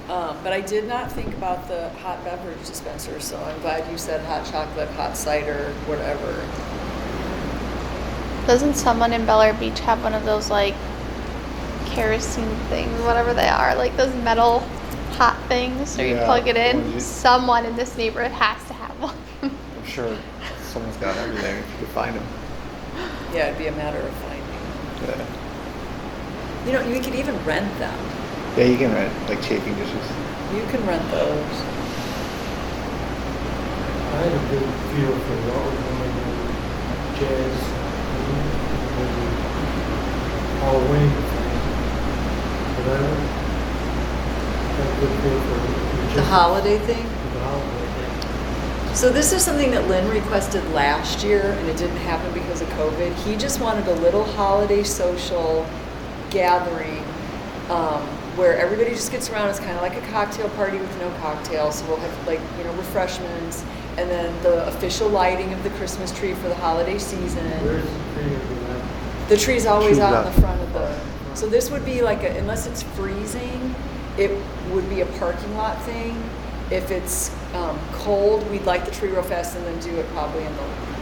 But I did not think about the hot beverage dispenser, so I'm glad you said hot chocolate, hot cider, whatever. Doesn't someone in Bel Air Beach have one of those like kerosene things, whatever they are, like those metal hot things where you Yeah, plug it in? ones you- Someone in this neighborhood has to have one. I'm sure someone's got everything if you could find them. Yeah, it'd be a matter of finding. Yeah. You know, you could even rent them. Yeah, you can rent like chafing dishes. You can rent those. I had a good feel for what was going on, jazz, and Halloween thing. But I don't have a good feel for The holiday thing? The holiday thing. So this is something that Lynn requested last year, and it didn't happen because of COVID. He just wanted a little holiday social gathering where everybody just gets around. It's kind of like a cocktail party with no cocktails. So we'll have like, you know, refreshments, and then the official lighting of the Christmas tree for the holiday season. Where's the tree of that? The tree's always Tree's out in up. the front of the. So this would be like a, unless it's freezing, it would be a parking lot thing. If it's cold, we'd light the tree real fast and then do it probably in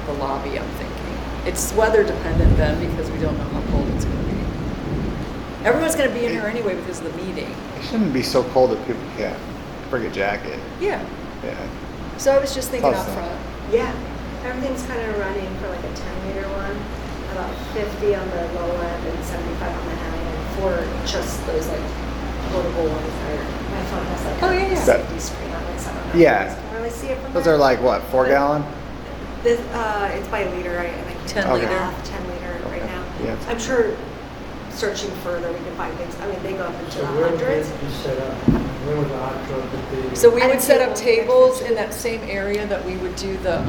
the lobby, I'm thinking. It's weather dependent then because we don't know how cold it's going to be. Everyone's going to be in here anyway because of the meeting. It shouldn't be so cold that people can't bring a jacket. Yeah. Yeah. So I was just thinking out Awesome. front. Yeah, everything's kind of running for like a 10-liter one, about 50 on the low end and 75 on the high end for just those like portable ones that are, my phone has like Oh, yeah, yeah. a safety screen on it, so I don't know. Yeah. If you guys can really see it from Those there. are like what, 4 gallon? This, it's by liter, right? And I 10 Okay. liter. 10 liter right Okay. now. Yeah. I'm sure searching further, we can find things. I mean, they go up into So the where would hundreds. it be set up? Where would the hot chocolate be? So we And would set up tables, tables in that same area that we would do the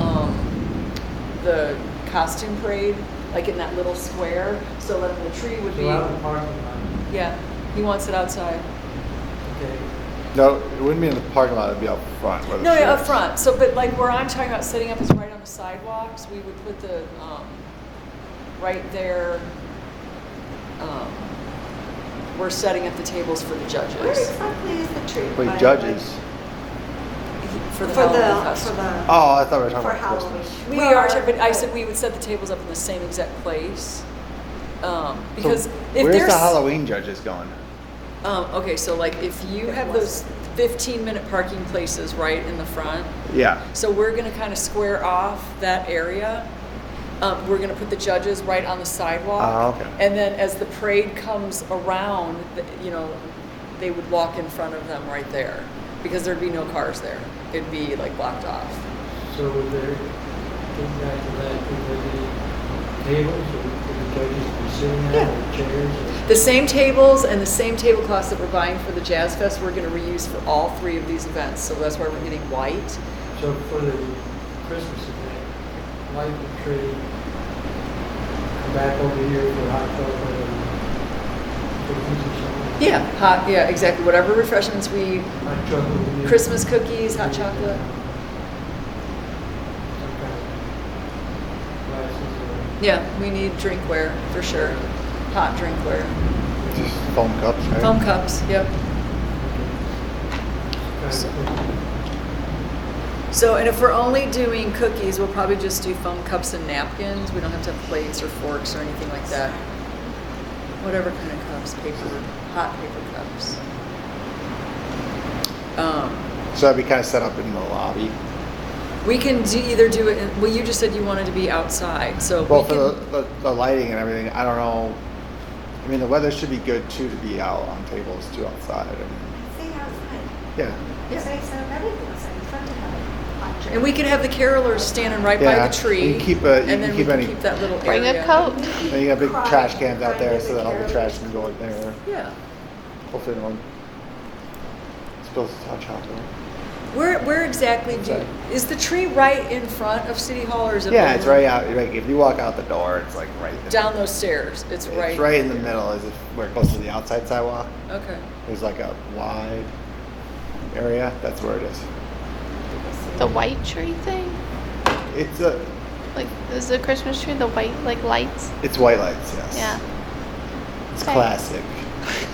costume parade, like in that little square. So then the tree would be, So out in the parking lot, yeah, he wants it outside. okay. No, it wouldn't be in the parking lot, it'd be out front. Where the No, tree yeah, up is. front. So, but like where I'm talking about setting up is right on the sidewalks. We would put the, right there, we're setting up the tables for the Where judges. exactly is the tree? Wait, By, judges. For the For Halloween the, costume. for the, Oh, I thought we were talking for about Halloween. Christmas. We are, but I said we would set the tables up in the same exact place. Because So if where's there's. the Halloween judges going? Okay, so like if you have those 15-minute parking places right in the front, Yeah. so we're gonna kind of square off that area. We're gonna put the judges right on the sidewalk. Ah, okay. And then as the parade comes around, you know, they would walk in front of them right there because there'd be no cars there. It'd be like blocked off. So would there, getting back to that, would there be tables or would it judges be sitting at, Yeah. or chairs, or? The same tables and the same tablecloths that we're buying for the Jazz Fest, we're gonna reuse for all 3 of these events, so that's why we're getting white. So for the Christmas event, light the tree, come back over here for hot chocolate and cookies or something? Yeah, exactly, whatever refreshments we, Hot chocolate. we need. Christmas cookies, hot chocolate. Some kind of glasses or. Yeah, we need drinkware, for sure. Hot drinkware. Just foam cups, right? Foam cups, yep. Kind of thing. So, and if we're only doing cookies, we'll probably just do foam cups and napkins. We don't have to have plates or forks or anything like that. Whatever kind of cups, hot paper cups. So that'd be kind of set up in the lobby. We can either do it, well, you just said you wanted to be outside, so Well, we for can. the lighting and everything, I don't know. I mean, the weather should be good too to be out on tables too outside. I mean, Stay outside. yeah. Yeah. Say set up everything outside. It's fun to have a hot drink. And we can have the carolers standing right by Yeah, the tree. you can keep a- you and can then we keep can any- keep that little Bring area. a coat. Then you got big Cry- trash cans out cry there to so the that all the carolers. trash can go in there. Yeah. Hopefully no one spills hot chocolate. Where exactly is the tree right in front of City Hall or is it? Yeah, it's over- right out. Like if you walk out the door, it's like right there. Down those stairs, it's right. It's right in the middle, as if where it goes to the outside sidewalk. Okay. There's like a wide area. That's where it is. The white tree thing? It's a. Like, is the Christmas tree the white, like, lights? It's white lights. Yes. Yeah. It's Okay. classic.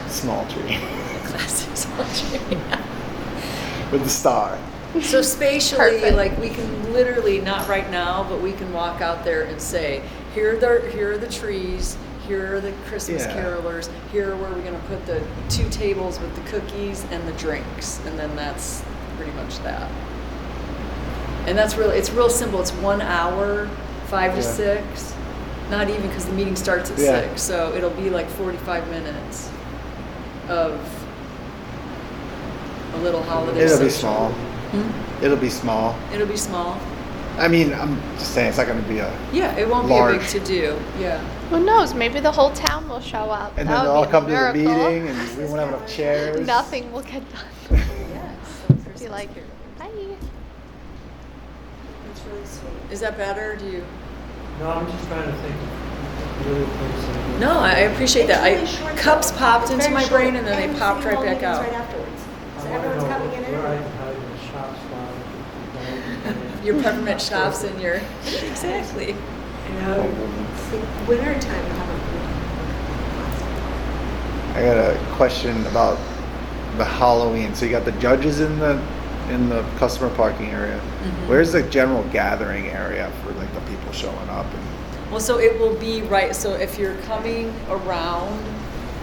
Small tree Classic small tree. with the star. So spatially, Perfect. like we can literally, not right now, but we can walk out there and say, here are the trees, here are the Christmas Yeah. carolers, here are where we're gonna put the 2 tables with the cookies and the drinks, and then that's pretty much that. And that's really, it's real simple. It's 1 hour, 5 to Yeah. 6. Not even because the meeting starts at Yeah. 6, so it'll be like 45 minutes of a little holiday. It'll be social. small. Hmm? It'll be small. It'll be small. I mean, I'm just saying it's not going to be a. Yeah, it won't be a Large. big to do. Yeah. Who knows? Maybe the whole town will show up. And That then would they'll all be a come to the miracle. meeting, and we won't have enough chairs. Nothing will get done. Yes. Be like, bye. It's really sweet. Is that better? Do you? No, I'm just trying to think of really places. No, I appreciate that. It's really short, Cups though. popped It's into very my short, brain and then they the popped City right Hall back meeting's out. right afterwards. I So wanna everyone's know coming in and where I out. can hide in the shop spot. Your peppermint schnapps and your. Exactly. You know, it's the winter time to have I got a question about the Halloween. So you got the judges in the customer parking area. Mhm. Where's the general gathering area for like the people showing up? And Well, so it will be right. So if you're coming around,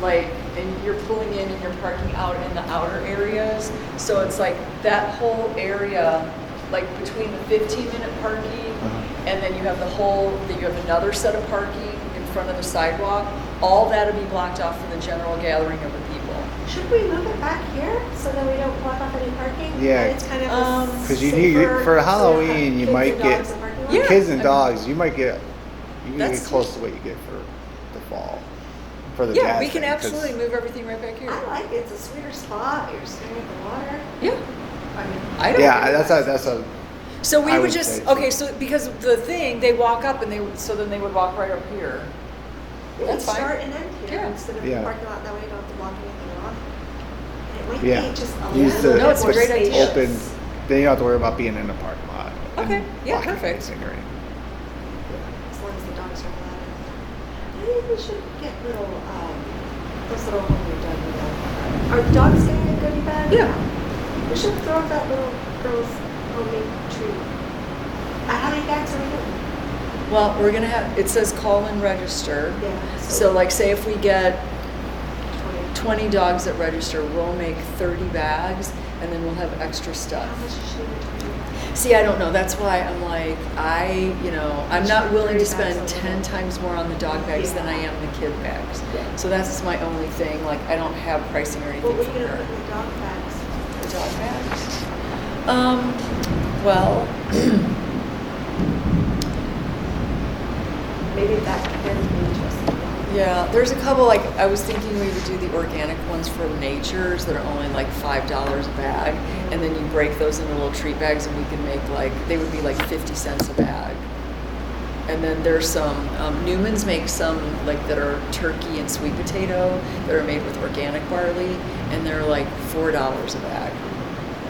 like, and you're pulling in and you're parking out in the outer areas, so it's like that whole area, like between the 15-minute parking, and then you have then you have another set of parking in front of the sidewalk. All that'll be blocked off for the general gathering of the people. Should we move it back here so that we don't block off any parking? Yeah. And it's kind of Um, a 'Cause you safer- for so Halloween, you kids might and get- dogs in parking lot? Yeah. kids and I mean- dogs, you might get That's- close to what you get for the fall, for the Yeah, jazz we can thing, 'cause- absolutely move everything right back here. I like it. It's a sweeter spot. You're staring at the water. Yeah, I mean, I don't. Yeah, that's a. So we I would would just, say so. okay, so because the thing, they walk up and then they would walk right up here. we can That's fine. start and end here Yeah. instead of Yeah. the parking lot. That way you don't have to block anything off. It might Yeah. be just a Use little the bit No, it's a more great idea. spacious. open. Then you don't have to worry about being in the parking lot. and Okay, yeah, blocking perfect. anything or anything. As long as the dogs are allowed. I think we should get those little homemade doggy bag. Are dogs getting a goodie bag? Yeah. We should throw that little girl's homemade treat. How many bags are we doing? Well, we're gonna have, it says call and register. Yeah. So like, say if we get 20. 20 dogs that register, we'll make 30 bags and then we'll have extra How stuff. much is she returning? See, I don't know, that's why I'm like, I'm not willing to spend 10 times more on the dog bags than I am the kid bags. So that's my only thing, like, I don't have pricing or anything What for were you gonna her. put in the dog bags? The dog bags? Well, Maybe that can be interesting. Yeah, there's a couple, like, I was thinking we would do the organic ones from Nature's that are only like $5 a bag. And then you break those into little treat bags and we can make like, they would be like 50 cents a bag. And then there's some, Newman's makes some like that are turkey and sweet potato that are made with organic barley, and they're like $4 a bag.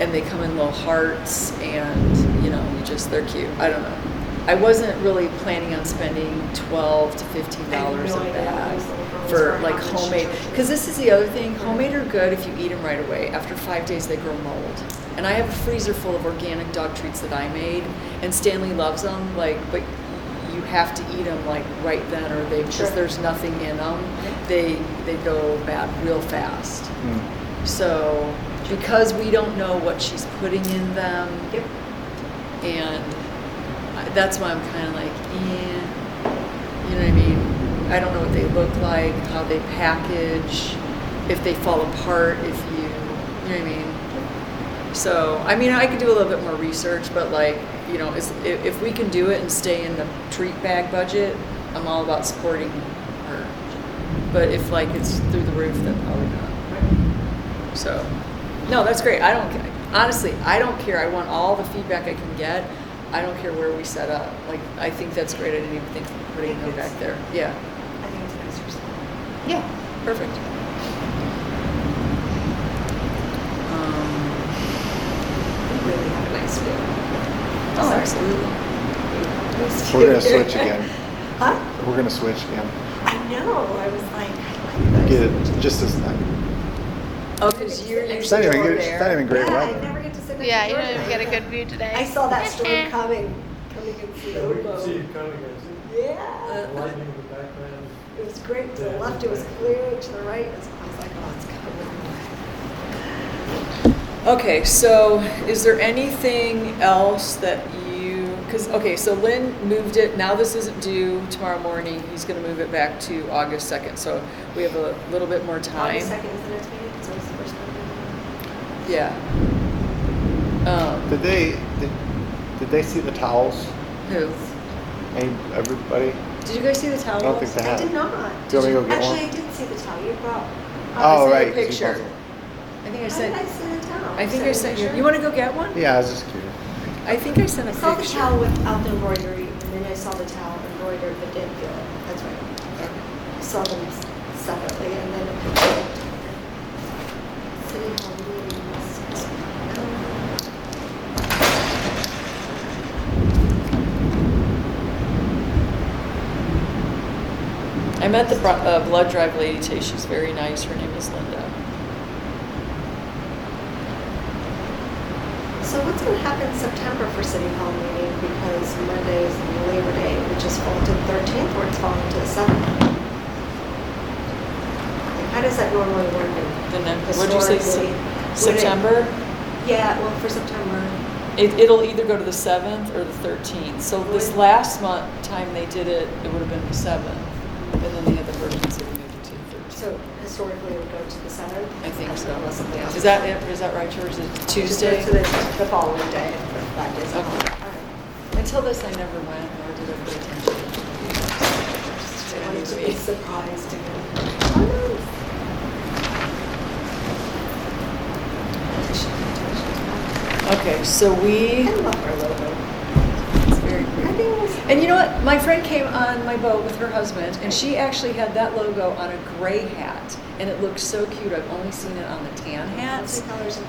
And they come in little hearts, and you know, they're cute. I don't know. I wasn't really planning on spending $12 to $15 no a idea bag those little girls for are like how much homemade. turkey. Because this is the other thing. Homemade are good if you eat them right away. After 5 days, they grow mold. And I have a freezer full of organic dog treats that I made, and Stanley loves them. Like, but you have to eat them like right then, or they Sure. because there's nothing in them. They go bad real fast. So because we don't know what she's putting in them, Yep. and that's why I'm kind of like, you know what I mean? I don't know what they look like, how they package, if they fall apart, if you know what I mean? So, I mean, I could do a little bit more research, but like, you know, if we can do it and stay in the treat bag budget, I'm all about supporting her. But if like it's through the roof, then probably not. So, no, that's great. I don't care. Honestly, I don't care. I want all the feedback I can get. I don't care where we set up. Like, I think that's great. I didn't even think of putting them back there. Yeah. I think it's a nice result. Yeah. Perfect. We really have a nice view. Oh, absolutely. We're gonna switch again. Huh? We're gonna switch again. I know. I was like, I like Get this. it just this time. Oh, because you're It's not usually even over good. It's not there. even great Yeah, I weather. never get to sit next Yeah, to you don't Jordan. even get a good view today. I saw that storm coming and see Yeah, we can see it. it coming, I see. Yeah. The lightning in the background. It was great. To the left, it was clear. To the right, I was like, oh, it's coming. Okay, so is there anything else that because, okay, so Lynn moved it, now this isn't due tomorrow morning, he's gonna move it back to August 2nd, so we have a little bit more time. August 2nd is the next meeting. It's always the first one. Yeah. Did they see the towels? Who? Hey, everybody. Did you guys see the towels? I don't think they I have. did not. Do you want me to go get Actually, one? I did see the towel you brought. Oh, I sent right. you a picture. I think I How sent, did I see the towel? I think I sent you, picture? you wanna go get one? Yeah, I was just curious. I think I sent a I picture. saw the towel without the embroidery, and then I saw the towel embroidered but didn't feel it. That's right. I saw them separately, and then a picture. City Hall meetings. I met the blood drive lady today. She's very nice. Her name is Linda. So what's going to happen in September for City Hall meeting? Because Monday is Labor Day, which is falling to the 13th, or it's falling to the 7th. Like, how does that normally work? What'd you say? Historically, would it- September? Yeah, well, for September. It'll either go to the 7th or the 13th. So this Would- last month, time they did it, it would have been the 7th. And then they had the emergency moved it to the 13th. So historically, it would go to the 7th? I think so. Unless something else. Is that it? Is that right, George? Is it Tuesday? To the following day, for 5 days. Okay. All right. Until this, I never went, nor did I pay attention. I wanted to be surprised again. Okay, so we, I love our logo. it's very I pretty. think it was. And you know what? My friend came on my boat with her husband, and she actually had that logo on a gray hat, and it looked so cute. I've only seen it on the tan hats. Fancy colors of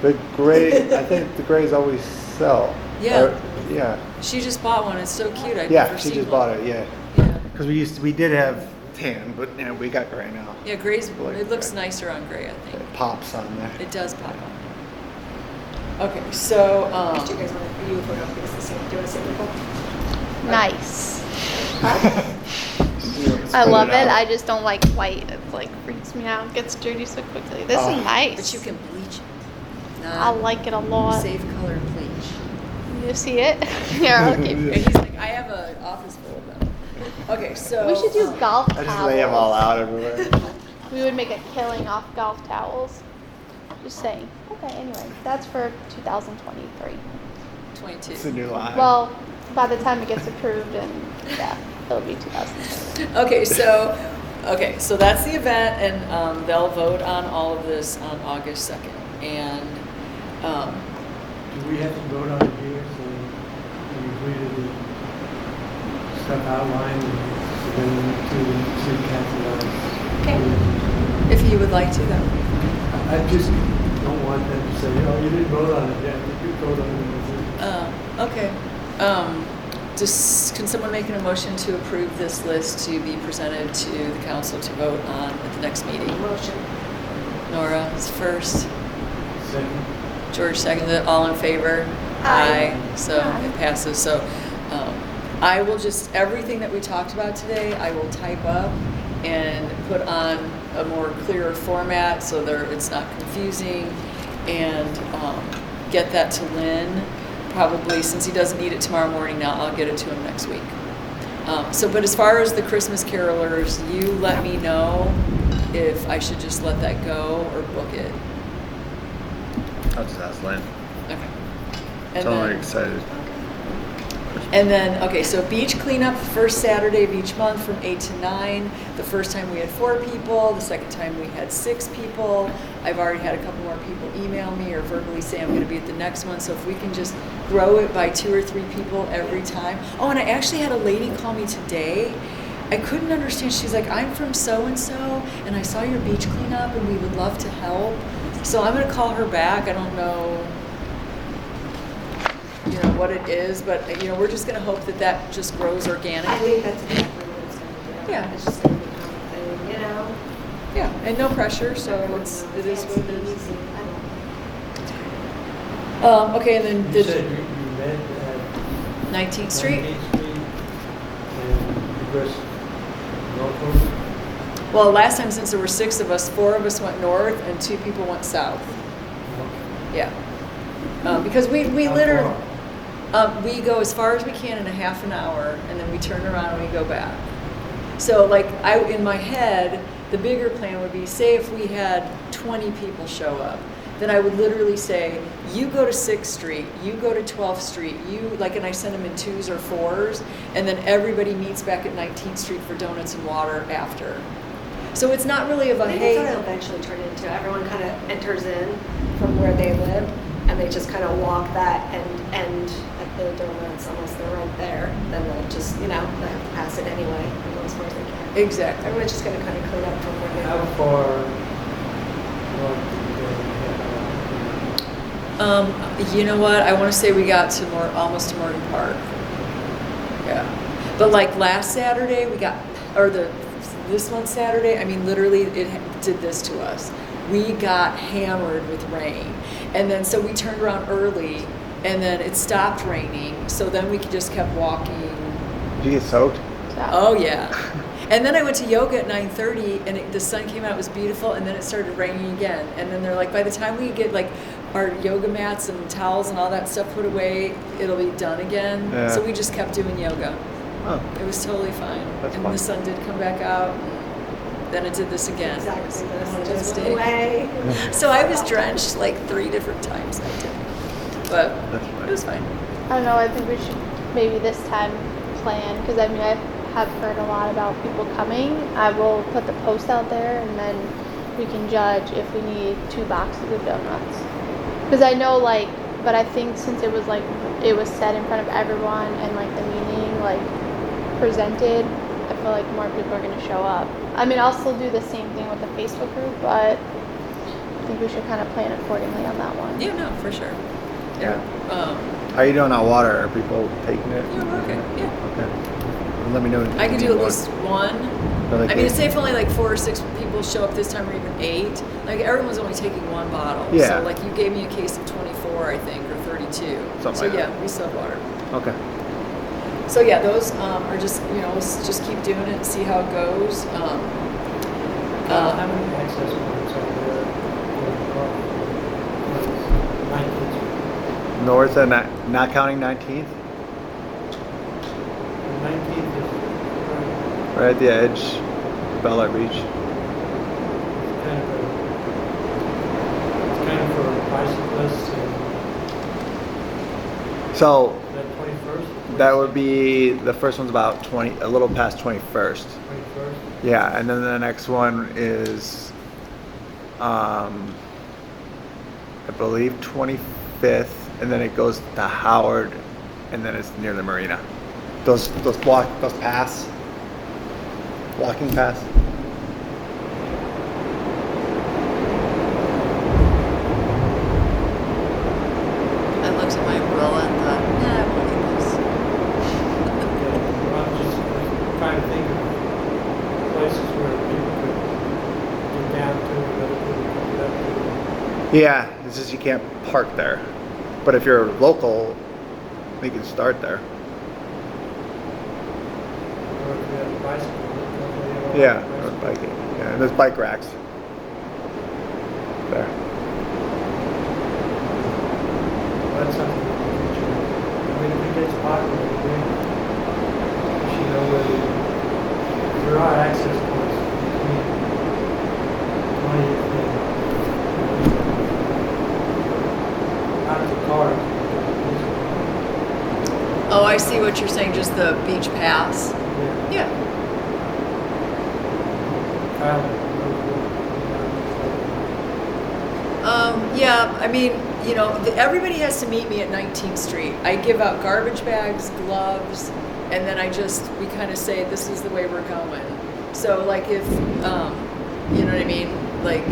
The gray, I think the grays always sell. Yeah. Or- yeah. She just bought one. It's so cute. I've Yeah, never she seen just one. bought it, yeah. Yeah. Because we did have tan, but you know, we got gray now. Yeah, gray's, Like it looks gray. nicer on gray, I think. It pops on there. It does pop up. Okay, so, Do you guys want to, you photograph this same, do you want to say Nicole? Nice. Split I love it. out. I just don't like white. It like freaks me out. It gets dirty so quickly. This Oh. is nice. but you can bleach it. I like it a lot. Save color bleach. You see it? Here, I'll keep And it. he's like, I have an office full of them. Okay, so. We should do golf I just lay them all towels. out everywhere. We would make a killing off golf towels. Just saying. Okay, anyway, that's for 2023. 22. It's a new line. Well, by the time it gets approved, and yeah, it'll be 2023. Okay, so Okay, so that's the event, and they'll vote on all of this on August 2nd. And Do we have to vote on it here, so we agree to the stuff outlined and then to city council? Okay. if you would like to, then. I just don't want them to say, oh, you didn't vote on it yet, you could vote on it. Okay. Can someone make an emotion to approve this list to be presented to the council to vote on at the next meeting? Motion. Nora is first. Second. George seconded. All in favor? Aye. So it passes. So I will just, everything that we talked about today, I will type up and put on a more clearer format so it's not confusing, and get that to Lynn. Probably, since he doesn't need it tomorrow morning now, I'll get it to him next week. But as far as the Christmas carolers, you let me know if I should just let that go or book it. I'll just ask Lynn. Okay. So I'm excited. And then, okay, so beach cleanup, first Saturday of each month from 8 to 9. The first time we had 4 people, the second time we had 6 people. I've already had a couple more people email me or verbally say I'm going to be at the next one. So if we can just grow it by 2 or 3 people every time. Oh, and I actually had a lady call me today. I couldn't understand. She's like, I'm from so-and-so, and I saw your beach cleanup, and we would love to help. So I'm going to call her back. I don't know what it is, but we're just going to hope that just grows organically. I think that's exactly what it's going to do. Yeah. It's just going to become a thing, you know? Yeah, and no pressure, so it is what it is. Easy. I don't know. Okay, and then You the said you met at 19th Street. 19th Street and progressed northward? Well, last time, since there were 6 of us, 4 of us went north and 2 people went south. Yeah, because we How literally far? we go as far as we can in a half an hour, and then we turn around and we go back. So, like, in my head, the bigger plan would be, say if we had 20 people show up, then I would literally say, you go to 6th Street, you go to 12th Street, and I send them in 2s or 4s, and then everybody meets back at 19th Street for donuts and water after. So it's not really of a, I think hey. that's what it'll eventually turn into. Everyone kind of enters in from where they live, and they just kind of walk that and end at the donuts unless they're right there. Then they'll just, they have to pass it anyway and go as far as they can. Exactly. Everyone's just going to kind of clean up from where they How live. far north do you go? You know what? I want to say we got to almost to Morgan Park. Yeah. But like last Saturday, this one Saturday, I mean, literally it did this to us. We got hammered with rain. And then so we turned around early, and then it stopped raining. So then we just kept walking. Did you get soaked? So, Oh, yeah. And then I went to yoga at 9:30, and the sun came out, it was beautiful, and then it started raining again. And then they're like, by the time we get like our yoga mats and towels and all that stuff put away, it'll be done again. Yeah. So we just kept doing yoga. Oh, It was totally fine. That's and fun. the sun did come back out, and then it did this again. Exactly. It was This one of just those went days. away. So I was drenched like 3 different times that day. But that's it was fine. fine. I don't know, I think we should maybe this time plan, because I mean, I have heard a lot about people coming. I will put the post out there, and then we can judge if we need 2 boxes of donuts. Because I know, but I think since it was said in front of everyone and the meaning presented, I feel like more people are going to show up. I mean, I'll still do the same thing with the Facebook group, but I think we should kind of plan accordingly on that one. Yeah, no, for sure. Yeah. Um, How you doing on water? Are people taking it? Yeah, we're okay. Yeah. Okay. Well, let me know. if I you could need do at more. least one. Really I mean, good. say if only 4 or 6 people show up this time, or even 8. Everyone's only taking 1 bottle. Yeah. So you gave me a case of 24, I think, or 32. Something so like yeah, that. we still have water. Okay. So yeah, those are just let's just keep doing it and see how it goes. How many access points are there in the park? 19th Street. North and not counting 19th, 19th is right at the edge, Bellite Beach. kind of for bicyclists and So Is that 21st? that would be, the first one's about 20, a little past 21st. 21st? Yeah, and then the next one is, I believe 25th, and then it goes to Howard, and then it's near the marina. Those paths, walking paths. I looked at my umbrella and thought, nah, I won't need this. Well, I'm just trying to think of places where people could get down to, or other people could get up to. Yeah, it's just you can't park there. But if you're local, you can start there. Or if you have a bicycle. don't they have all Yeah, bicycles? or biking. Yeah, and there's bike racks. There. Well, that's something we can get you. I mean, if it gets popular, then you should know where there are access points between 20th and not the cars. Oh, I see what you're saying, just the beach pass. Yeah. Yeah. Kyle, Yeah, I mean, you know, everybody has to meet me at 19th Street. I give out garbage bags, gloves, and then we kind of say, this is the way we're going. So, like, if, you know what I mean? Like,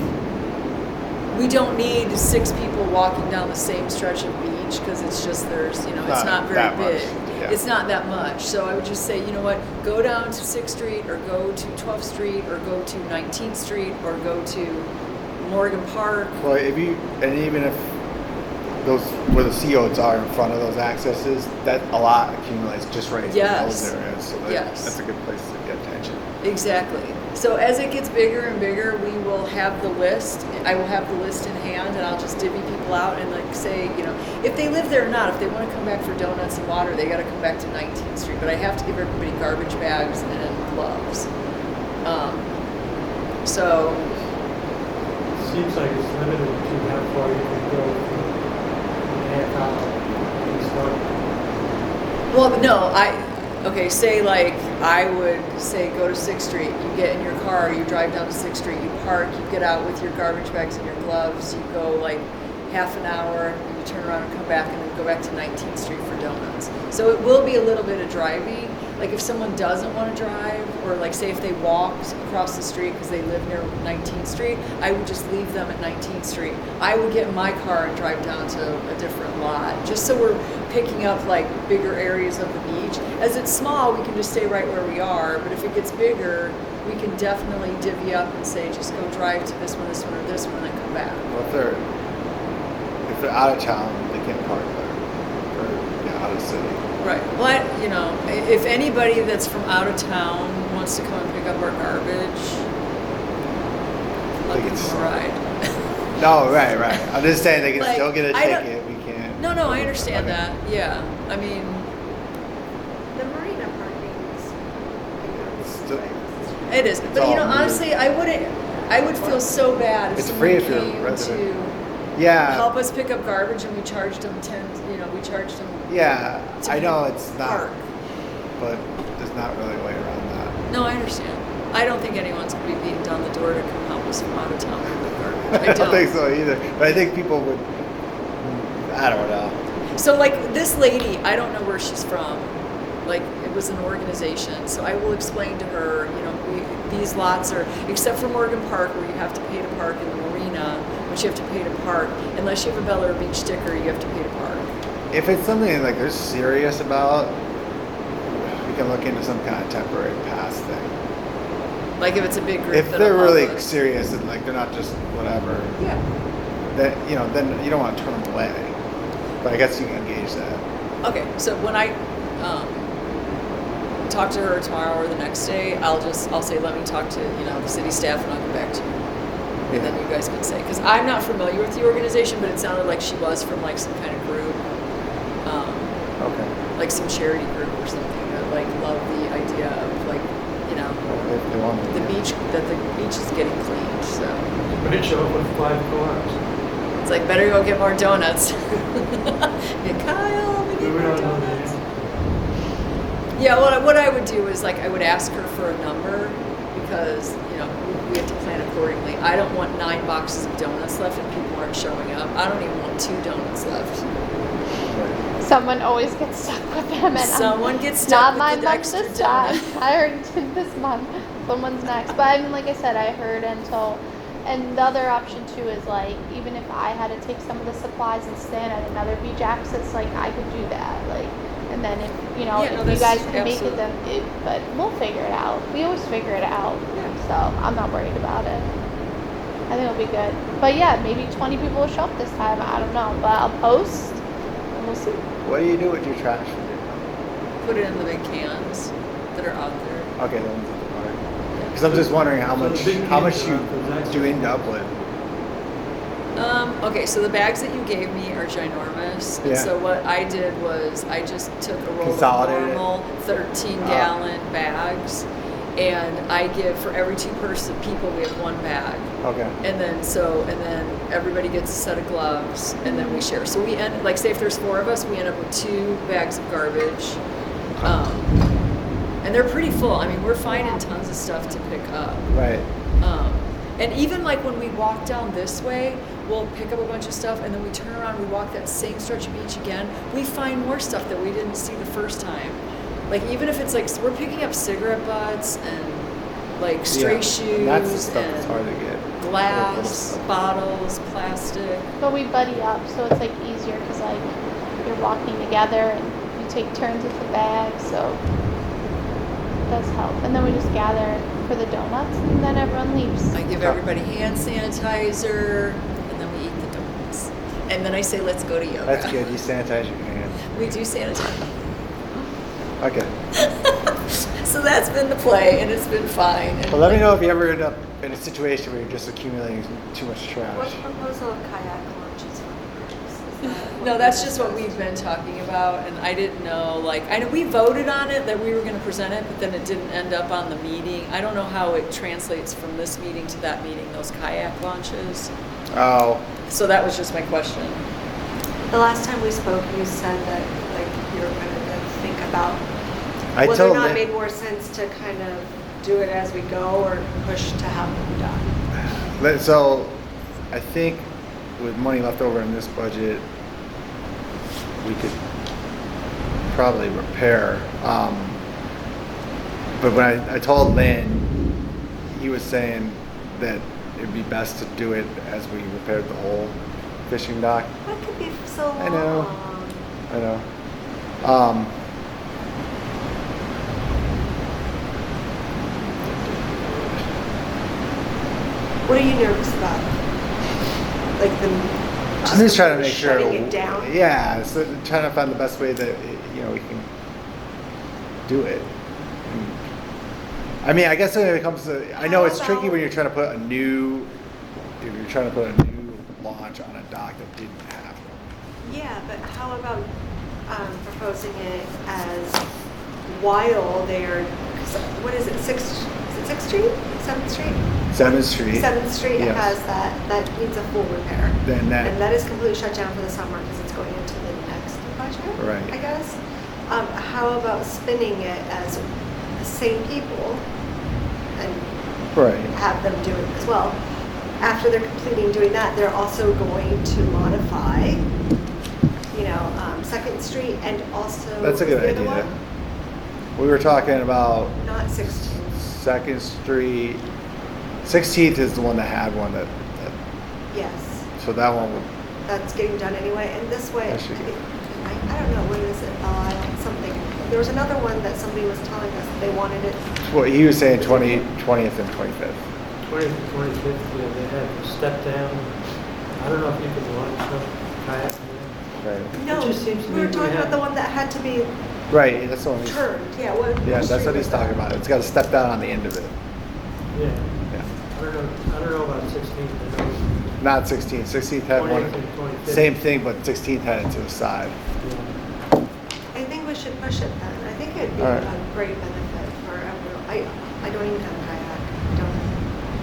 we don't need 6 people walking down the same stretch of beach because it's just, it's Not not very that much, big. yeah. It's not that much. So I would just say, you know what, go down to 6th Street or go to 12th Street or go to 19th Street or go to Morgan Park. Well, and even if those, where the COs are in front of those accesses, that a lot accumulates just right in Yes. those areas. So Yes. that's a good place to get attention. Exactly. So as it gets bigger and bigger, we will have the list. I will have the list in hand, and I'll just divvy people out and like say, you know, if they live there or not. If they want to come back for donuts and water, they got to come back to 19th Street. But I have to give everybody garbage bags and gloves. So seems like it's limited to how far you can go from a half hour and start. well, no, okay, say like I would say go to 6th Street, you get in your car, you drive down to 6th Street, you park, you get out with your garbage bags and your gloves, you go like half an hour, you turn around and come back and then go back to 19th Street for donuts. So it will be a little bit of driving. Like if someone doesn't want to drive, or like say if they walked across the street because they live near 19th Street, I would just leave them at 19th Street. I would get in my car and drive down to a different lot, just so we're picking up like bigger areas of the beach. As it's small, we can just stay right where we are, but if it gets bigger, we can definitely divvy up and say, just go drive to this one, or this one, and then come back. Well, if they're out of town, they can't park there, or out of the city. Right. Well, if anybody that's from out of town wants to come and pick up our garbage, I'll give them a ride. No, right. I'm just saying they can Like, still get a I don't- ticket. We can't. No, I understand Okay. that. Yeah. I mean, The marina parking is, Still- it is. But all you know, new. honestly, I would feel so bad if It's someone free if you're a came resident. to Yeah. help us pick up garbage and we charged them we charged them. Yeah, to I know it's not, park. but there's not really a way around that. No, I understand. I don't think anyone's going to be beating down the door to come help us from out of town pick up garbage. I don't think so either. But I think people would. I don't know. So like this lady, I don't know where she's from. Like it was an organization, so I will explain to her. You know, these lots are, except for Morgan Park, where you have to pay to park, in the marina, which you have to pay to park. Unless you have a Bel Air Beach sticker, you have to pay to park. If it's something like they're serious about, we can look into some kind of temporary pass thing. Like if it's a big group. If that'll they're help really us. serious and like they're not just whatever, Yeah. then you don't want to turn them away. But I guess you can engage that. Okay, so when I talk to her tomorrow or the next day, I'll say, let me talk to the city staff and I'll get back to you. And then you guys can say, because I'm not familiar with the organization, but it sounded like she was from like some kind of group, Okay. like some charity group or something that like love the idea of like Well, if they want to. the beach, that the beach is getting cleaned. So But show up with 5 cars. it's like better go get more donuts. Yeah, Kyle, we need We more Yeah, well, what I would do is like I would ask her for a number because, you know, we have to plan accordingly. I don't want 9 boxes of donuts left and people aren't showing up. I don't even want 2 donuts left. Someone always gets stuck with them, and Someone gets stuck not my with the month extra this time. donut. I already did this month. Someone's next. But I mean, like I said, I heard until, and the other option too is like, even if I had to take some of the supplies and stand at another beach access, like I could do that. Like, and then if you know, Yeah, no, if you that's guys can make it, then but we'll figure it out. We always figure it out. Yeah. So I'm not worried about it. I think it'll be good. But yeah, maybe 20 people will show up this time. I don't know, but I'll post and we'll see. What do you do with your trash? Put it in the big cans that are out there. Okay, the ones at the park. Because I'm just wondering how So the much big cans you are out there, that's- do end up with. Okay, so the bags that you gave me are ginormous. And Yeah. so what I did was I just took a roll of Consolidated it? normal 13-gallon bags, and I give for every 2 people we have 1 bag. Okay. And then everybody gets a set of gloves, and then we share. So we end, like, say if there's 4 of us, we end up with 2 bags of garbage. And they're pretty full. I mean, we're finding tons of stuff to pick up. Right. And even like when we walk down this way, we'll pick up a bunch of stuff, and then we turn around, we walk that same stretch of beach again. We find more stuff that we didn't see the first time. Like even if it's like we're picking up cigarette butts and like stray shoes And that's the stuff that's hard to get. glass, bottles, plastic. But we buddy up, so it's like easier because like you're walking together and you take turns with the bag, so it does help. And then we just gather for the donuts, and then everyone leaves. I give everybody hand sanitizer, and then we eat the donuts. And then I say, let's go to yoga. That's good. You sanitize your hands. We do sanitize. Okay. So that's been the play, and it's been fine. And Well, let me know if you ever end up in a situation where you're just accumulating too much trash. What's the proposal of kayak launches for the groups? Is that No, what that's you just what discussed? we've been talking about, and I didn't know, like, I know we voted on it, that we were gonna present it, but then it didn't end up on the meeting. I don't know how it translates from this meeting to that meeting, those kayak launches. Oh, So that was just my question. The last time we spoke, you said that like you were going to think about I whether or told not it Lynn. made more sense to kind of do it as we go or push to have them done. So, I think with money left over in this budget, we could probably repair. But when I told Lynn, he was saying that it'd be best to do it as we repaired the whole fishing dock. That could be so long. I know. I know. What are you nervous about? Like the. I'm just trying to make sure. Shutting it down. Yeah, so trying to find the best way that we can do it. I mean, I guess when it comes to, I know it's tricky when you're trying to put a new, if you're trying to put a new launch on a dock that didn't have one. Yeah, but how about proposing it as while they're, 'cause what is it, Sixth Street? 7th Street? 7th Street. 7th Street Yes. has that needs a full repair. Then that- And that is completely shut down for the summer because it's going into the next budget, Right. I guess. How about spinning it as the same people and Right. have them do it as well? After they're completing doing that, they're also going to modify, 2nd Street and also. That's a good what's the other idea. one? We were talking about Not 16th. 2nd Street. 16th is the one that had one that Yes, so that one would, that's getting done anyway. And this way, That should be- I don't know, what is it, something. There was another one that somebody was telling us they wanted it. well, he was saying 20th and 25th. 20th and 25th, yeah, they had a step down. I don't know if you could launch them kayak. Right. No, just seems to we me were we talking have- about the one that had to be Right, that's the one. turned, yeah. Yeah, that's street what he's was that? talking about. It's got a step down on the end of it. Yeah, Yeah. I don't know about 16th, I know. Not 16th. 16th had 20th one. and 25th. Same thing, but 16th had it to the side. Yeah. I think we should push it then. I think it'd be All right. a great benefit for everyone. I don't even have a kayak, don't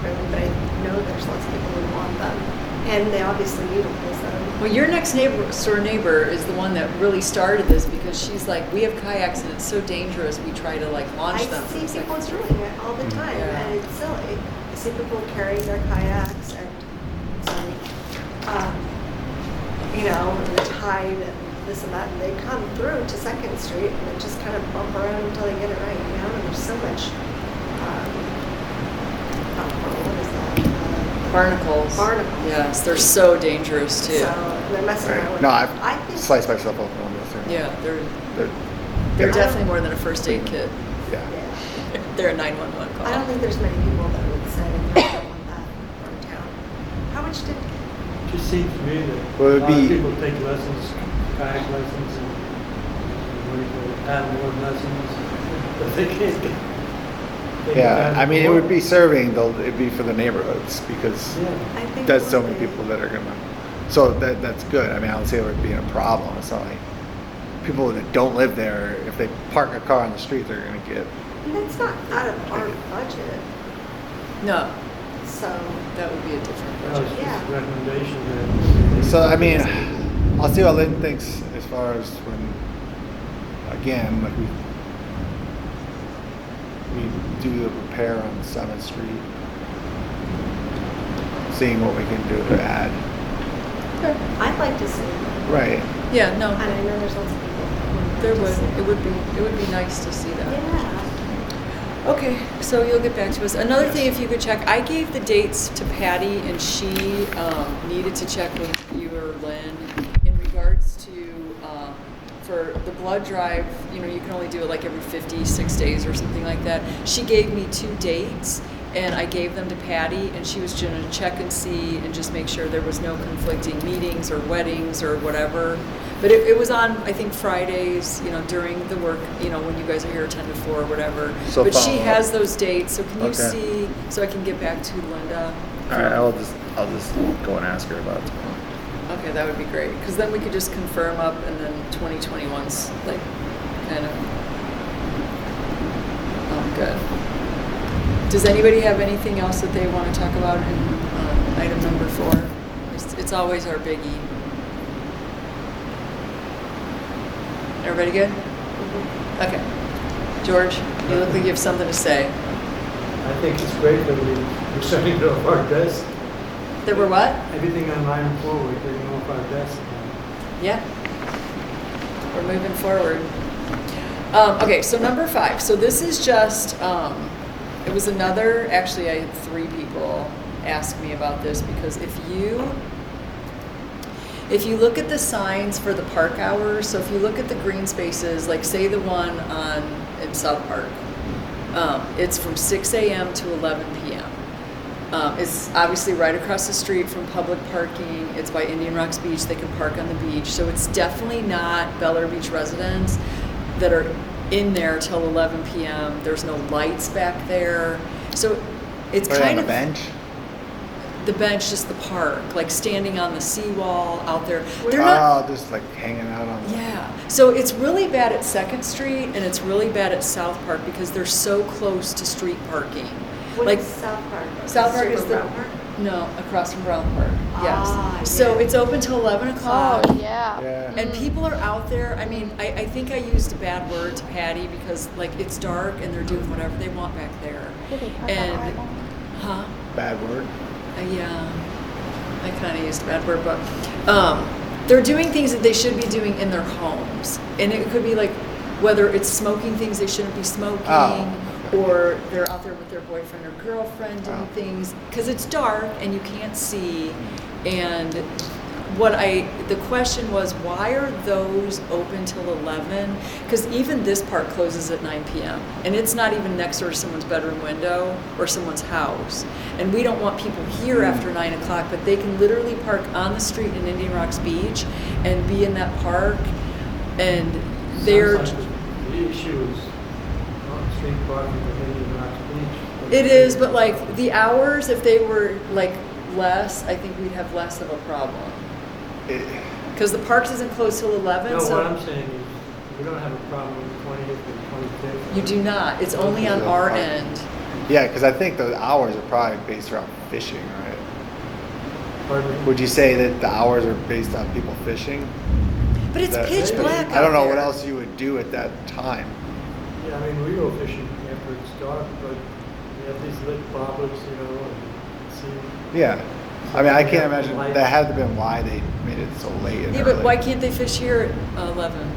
really, but I know there's lots of people who want them. And they obviously utilize them. Well, your next door neighbor is the one that really started this because she's like, we have kayaks and it's so dangerous. We try to like launch I them. see It's like- people doing it all the time, Yeah. and it's silly. I see people carrying their kayaks and, you know, and the tide and this and that, and they come through to Second Street and they just kind of bump around until they get it right, you know, and there's so much, what is that? Barnacles. Barnacles. Yes, they're so dangerous too. So, and they're messing around Right. with No, I I've think, sliced myself open on this thing. Yeah, they're They're- definitely more than a first aid kit. Yeah. yeah. They're a 911 call. I don't think there's many people that would say, I don't want that in town. How much did, It just seems to me that Well, a it'd lot of be- people take lessons, kayak lessons, and what do you call it, paddleboard lessons, but they can't get. they Yeah, can't I mean, it afford would be serving, though, it'd be for the neighborhoods, because Yeah. I think. there's so it many would be. people that are gonna, so that's good. I mean, I don't see it being a problem. It's not like people that don't live there, if they park a car on the street, they're gonna get, And that's not out of our budget, No, so, that would be a different Well, budget. it's just a Yeah. recommendation that. so, I mean, I'll see what Lynn thinks as far as when, again, like we do the repair on 7th Street, seeing what we can do to add. Okay. I'd like to see it. Right. Yeah, no, And I know there's lots of people that would there like to see would. It would be nice to see that. Yeah. Okay, so you'll get back to us. Another thing, if you could check, I gave the dates to Patty, and she needed to check with you or Lynn in regards to for the blood drive. You know, you can only do it like every 56 days or something like that. She gave me 2 dates, and I gave them to Patty, and she was going to check and see and just make sure there was no conflicting meetings or weddings or whatever. But it was on, I think, Fridays, you know, during the work, you know, when you guys are here 10 to 4 or whatever. So But she follow up. has those dates, so can you Okay. see, so I can get back to Linda? All right, I'll just go and ask her about it tomorrow. Okay, that would be great, because then we could just confirm up, and then 2021's like, kind of, good. Does anybody have anything else that they want to talk about in item number 4? It's always our biggie. Everybody good? Okay. George, you look like you have something to say. I think it's great that we're starting to off our desk. There were what? Everything on item 4, we're taking off our desk. Yeah. We're moving forward. Okay, so number 5. So this is just, it was another, actually I had 3 people ask me about this, because if you look at the signs for the park hours, so if you look at the green spaces, like say the one in South Park, it's from 6 a.m. to 11 p.m. It's obviously right across the street from public parking. It's by Indian Rocks Beach. They can park on the beach. So it's definitely not Bel Air Beach residents that are in there till 11 p.m. There's no lights back there. So it's Are they kind on of the bench? the bench, just the park, like standing on the seawall out there. They're not. Oh, just like hanging out on. Yeah. So it's really bad at 2nd Street and it's really bad at South Park because they're so close to street parking. What Like is South Park? South Park Super is the Brown Park? no, across from Brown Park. Yes. Ah, So yeah. it's open till 11 o'clock. Oh, yeah. Yeah. And people are out there. I mean, I think I used a bad word to Patty because like it's dark and they're doing whatever they want back there. Did they park And on Bible? huh? Bad word. Yeah, I kind of used a bad word, but they're doing things that they should be doing in their homes, and it could be like whether it's smoking things they shouldn't be smoking, Oh. or they're out there with their boyfriend or girlfriend doing Oh. things because it's dark and you can't see. And the question was, why are those open till 11? Because even this park closes at 9 p.m. and it's not even next door to someone's bedroom window or someone's house. And we don't want people here after 9 o'clock, but they can literally park on the street in Indian Rocks Beach and be in that park. And they're, Sounds like the issue is on street parking at Indian Rocks Beach. it is, but like the hours, if they were like less, I think we'd have less of a problem. Because the parks isn't closed till 11, No, so. what I'm saying is, we don't have a problem with 20th and 25th. You do not. It's only on our end. Yeah, because I think the hours are probably based around fishing, right? Pardon me? Would you say that the hours are based on people fishing? But it's That- pitch black I don't know out what there. else you would do at that time. Yeah, I mean, we go fishing after it's dark, but we have these lit bobbers, you know, and see. Yeah. I mean, I can't imagine, that had to been why they made it so late and Yeah, but early. why can't they fish here at 11?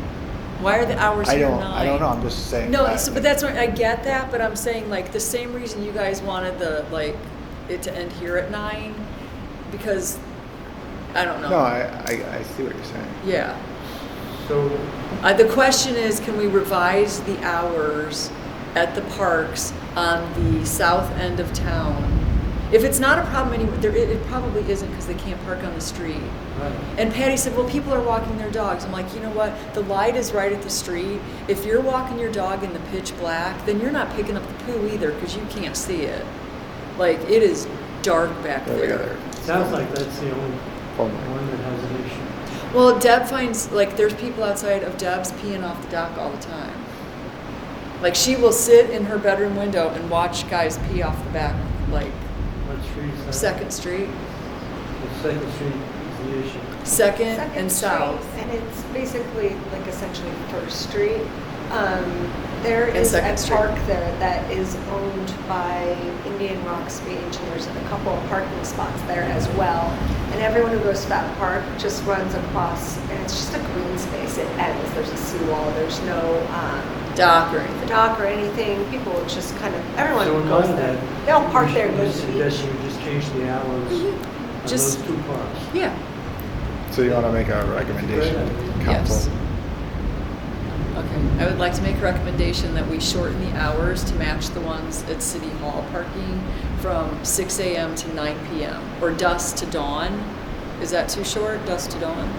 Why are the hours I here don't, 9? I don't know, I'm just saying. No, that. so, but that's what I get that, but I'm saying like the same reason you guys wanted the like it to end here at 9 because I don't know. No, I see what you're saying. Yeah. So, The question is, can we revise the hours at the parks on the south end of town? If it's not a problem anywhere, it probably isn't because they can't park on the street. right. And Patty said, well, people are walking their dogs. I'm like, you know what? The light is right at the street. If you're walking your dog in the pitch black, then you're not picking up the poo either because you can't see it. Like, it is dark back Yeah, they got there. their Sounds like that's the only phone one that has an issue. Well, Deb finds, like, there's people outside of Deb's peeing off the dock all the time. Like, she will sit in her bedroom window and watch guys pee off the back, like, What street is that? 2nd Street. The Second Street is the issue. 2nd Second and Street, South. And it's basically like essentially First Street. There And is a Second Street. park there that is owned by Indian Rocks Beach, and there's a couple of parking spots there as well. And everyone who goes to that park just runs across, and it's just a green space. It ends. There's a seawall. There's no Dock or anything. dock or anything. People just kind of everyone So in goes light of there. that, They all park there and you go to the beach. suggest you just change the hours on Just- those two parks. Yeah. So you want to make a recommendation, Yes. council? Okay, I would like to make a recommendation that we shorten the hours to match the ones at City Hall parking from 6 a.m. to 9 p.m. or dusk to dawn. Is that too short, dusk to dawn?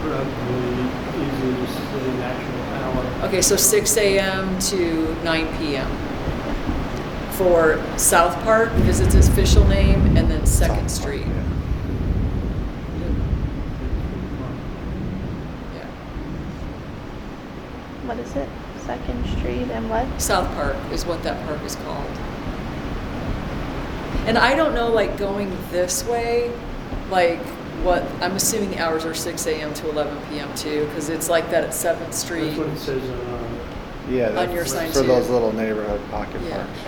Probably easier to say an actual hour. Okay, so 6 a.m. to 9 p.m. for South Park, because it's its official name, and then Second South Park, Street. yeah. Yeah. What is it? 2nd Street and what? South Park is what that park is called. And I don't know, like, going this way, like, what, I'm assuming the hours are 6 a.m. to 11 p.m. too, because it's like that at 7th Street. That's what it says Yeah, On your that's sign for too. those little neighborhood pocket Yeah. parks.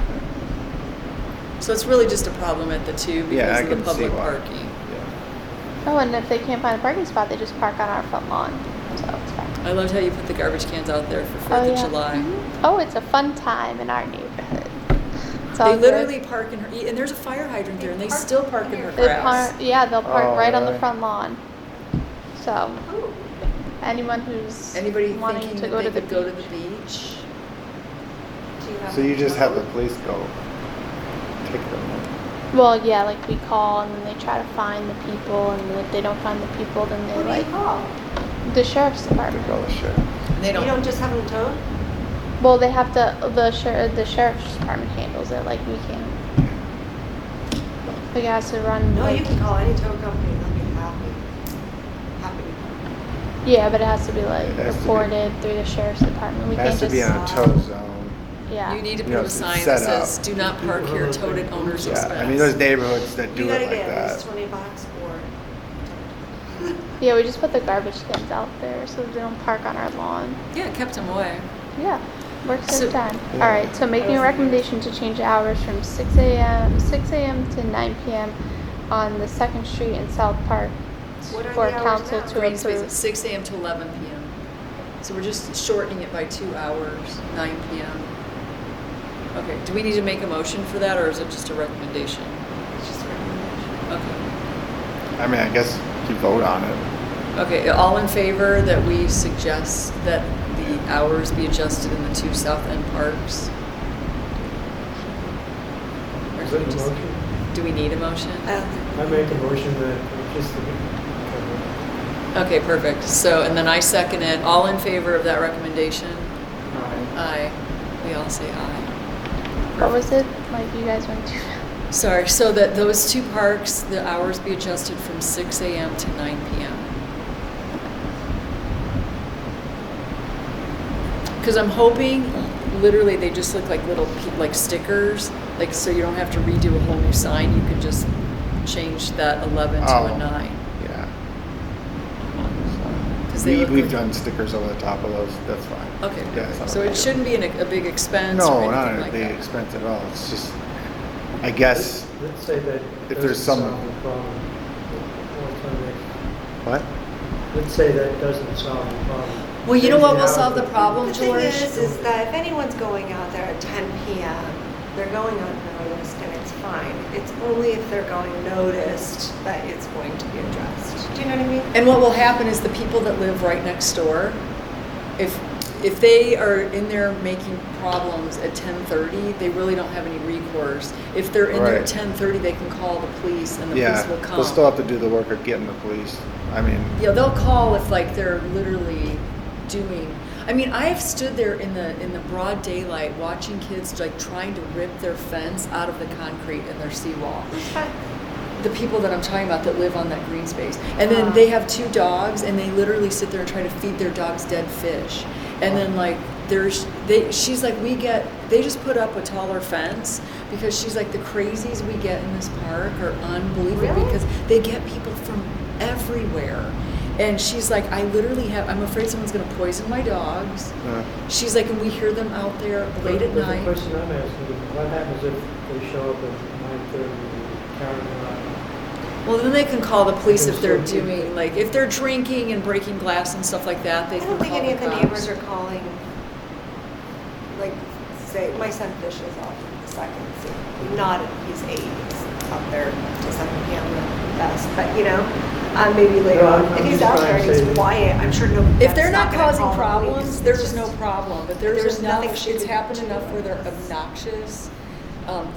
So it's really just a problem at the two Yeah, because I of the can see public why. parking. Yeah. Oh, and if they can't find a parking spot, they just park on our front lawn. So it's fine. I loved how you put the garbage cans out there for 4th Oh, of yeah. July. Mhm. Oh, it's a fun time in our neighborhood. It's all They good. literally park in her, and there's a fire hydrant there, and they They still park park in her here. They grass. park, yeah, they'll park Oh, right on the really? front lawn. So Ooh. anyone who's Anybody wanting thinking to that go they to the could go to the beach. beach? Do you have So you just have the a police go take them. Well, yeah, like we call and then they try to find the people, and then if they don't find the people, then they Who do like you call? the sheriff's They department. go to shit. They You don't. don't just have them towed? Well, they have to. The sheriff's department handles it, like we can't. The guy has to run. No, like, you can call any tow company. They'll be happy. Happy. Yeah, but it has to be like It has to be- reported through the sheriff's department. We It has can't to just. be on a tow zone. Yeah. You need to You put know, a it's sign set that says, up. "Do not park here, towed at owner's Yeah, expense." I mean, there's neighborhoods that You do gotta it like get at least that. $20 for it. Yeah, we just put the garbage cans out there so they don't park on our lawn. Yeah, it kept them away. Yeah, works So- every time. Yeah. All right, so making a recommendation to change the hours from 6 a.m. to 9 p.m. on the 2nd Street in South Park What are for the hours council now? to Green space at approve. 6 a.m. to 11 p.m. So we're just shortening it by 2 hours, 9 p.m. Okay, do we need to make a motion for that, or is it just a recommendation? It's just a recommendation. Okay. I mean, I guess you vote on it. Okay, all in favor that we suggest that the hours be adjusted in the two South End parks? Or Is do we that a just- motion? Do we need a motion? I don't think. I make a motion that just the. Okay, perfect. So, and then I second it. All in favor of that recommendation? Aye. We all say aye. What was it? Like you guys went to. Sorry, so that those two parks, the hours be adjusted from 6 a.m. to 9 p.m. Because I'm hoping, literally, they just look like little like stickers, like so you don't have to redo a whole new sign. You can just change that 11 to Oh. a 9. Yeah. 'Cause they look We've like- done stickers over the top of those. That's fine. Okay, Yeah, it's not so a it big shouldn't be a big expense deal. or No, anything not a like big that. expense at all. It's just, I guess, Let's say that if there's doesn't some- solve the problem. What's our next? what? Let's say that doesn't solve the problem. Well, you know what Changing will out solve the problem, The thing George? is that if anyone's going out there at 10 PM, they're going unnoticed and it's fine. It's only if they're going noticed that it's going to be addressed. Do you know what I mean? And what will happen is the people that live right next door, if they are in there making problems at 10:30, they really don't have any recourse. If they're in there at Right. 10:30, they can call the police and the Yeah, police will come. they'll still have to do the work of getting the police. I mean, Yeah, they'll call if like they're literally doing. I mean, I have stood there in the broad daylight watching kids like trying to rip their fence out of the concrete in their seawall. It's fine. The people that I'm talking about that live on that green space, and then they have 2 dogs, and they literally sit there and try to feed their dogs dead fish, and then like she's like they just put up a taller fence because she's like the crazies we get in this park are unbelievable Really? because they get people from everywhere. And she's like, I'm afraid someone's gonna poison my dogs. She's like, and we hear them out there late at But night. the question I'm asking is, what happens if they show up at 9:30 carrying around? Well, then they can call the police if they're Still keep- doing, like, if they're drinking and breaking glass and stuff like that, they I can don't think call any of the cops. neighbors are calling, like, say, my son fishes off of the second, so not, he's 8, he's up there till 7 PM at best, but, you know, maybe later No, on. I'm If he's just out trying there to and say he's that- quiet, I'm sure no. If they're that's not gonna causing call the police. problems, It's there's just- no problem, but there's there's enough, nothing she it's can happened do. enough where they're obnoxious,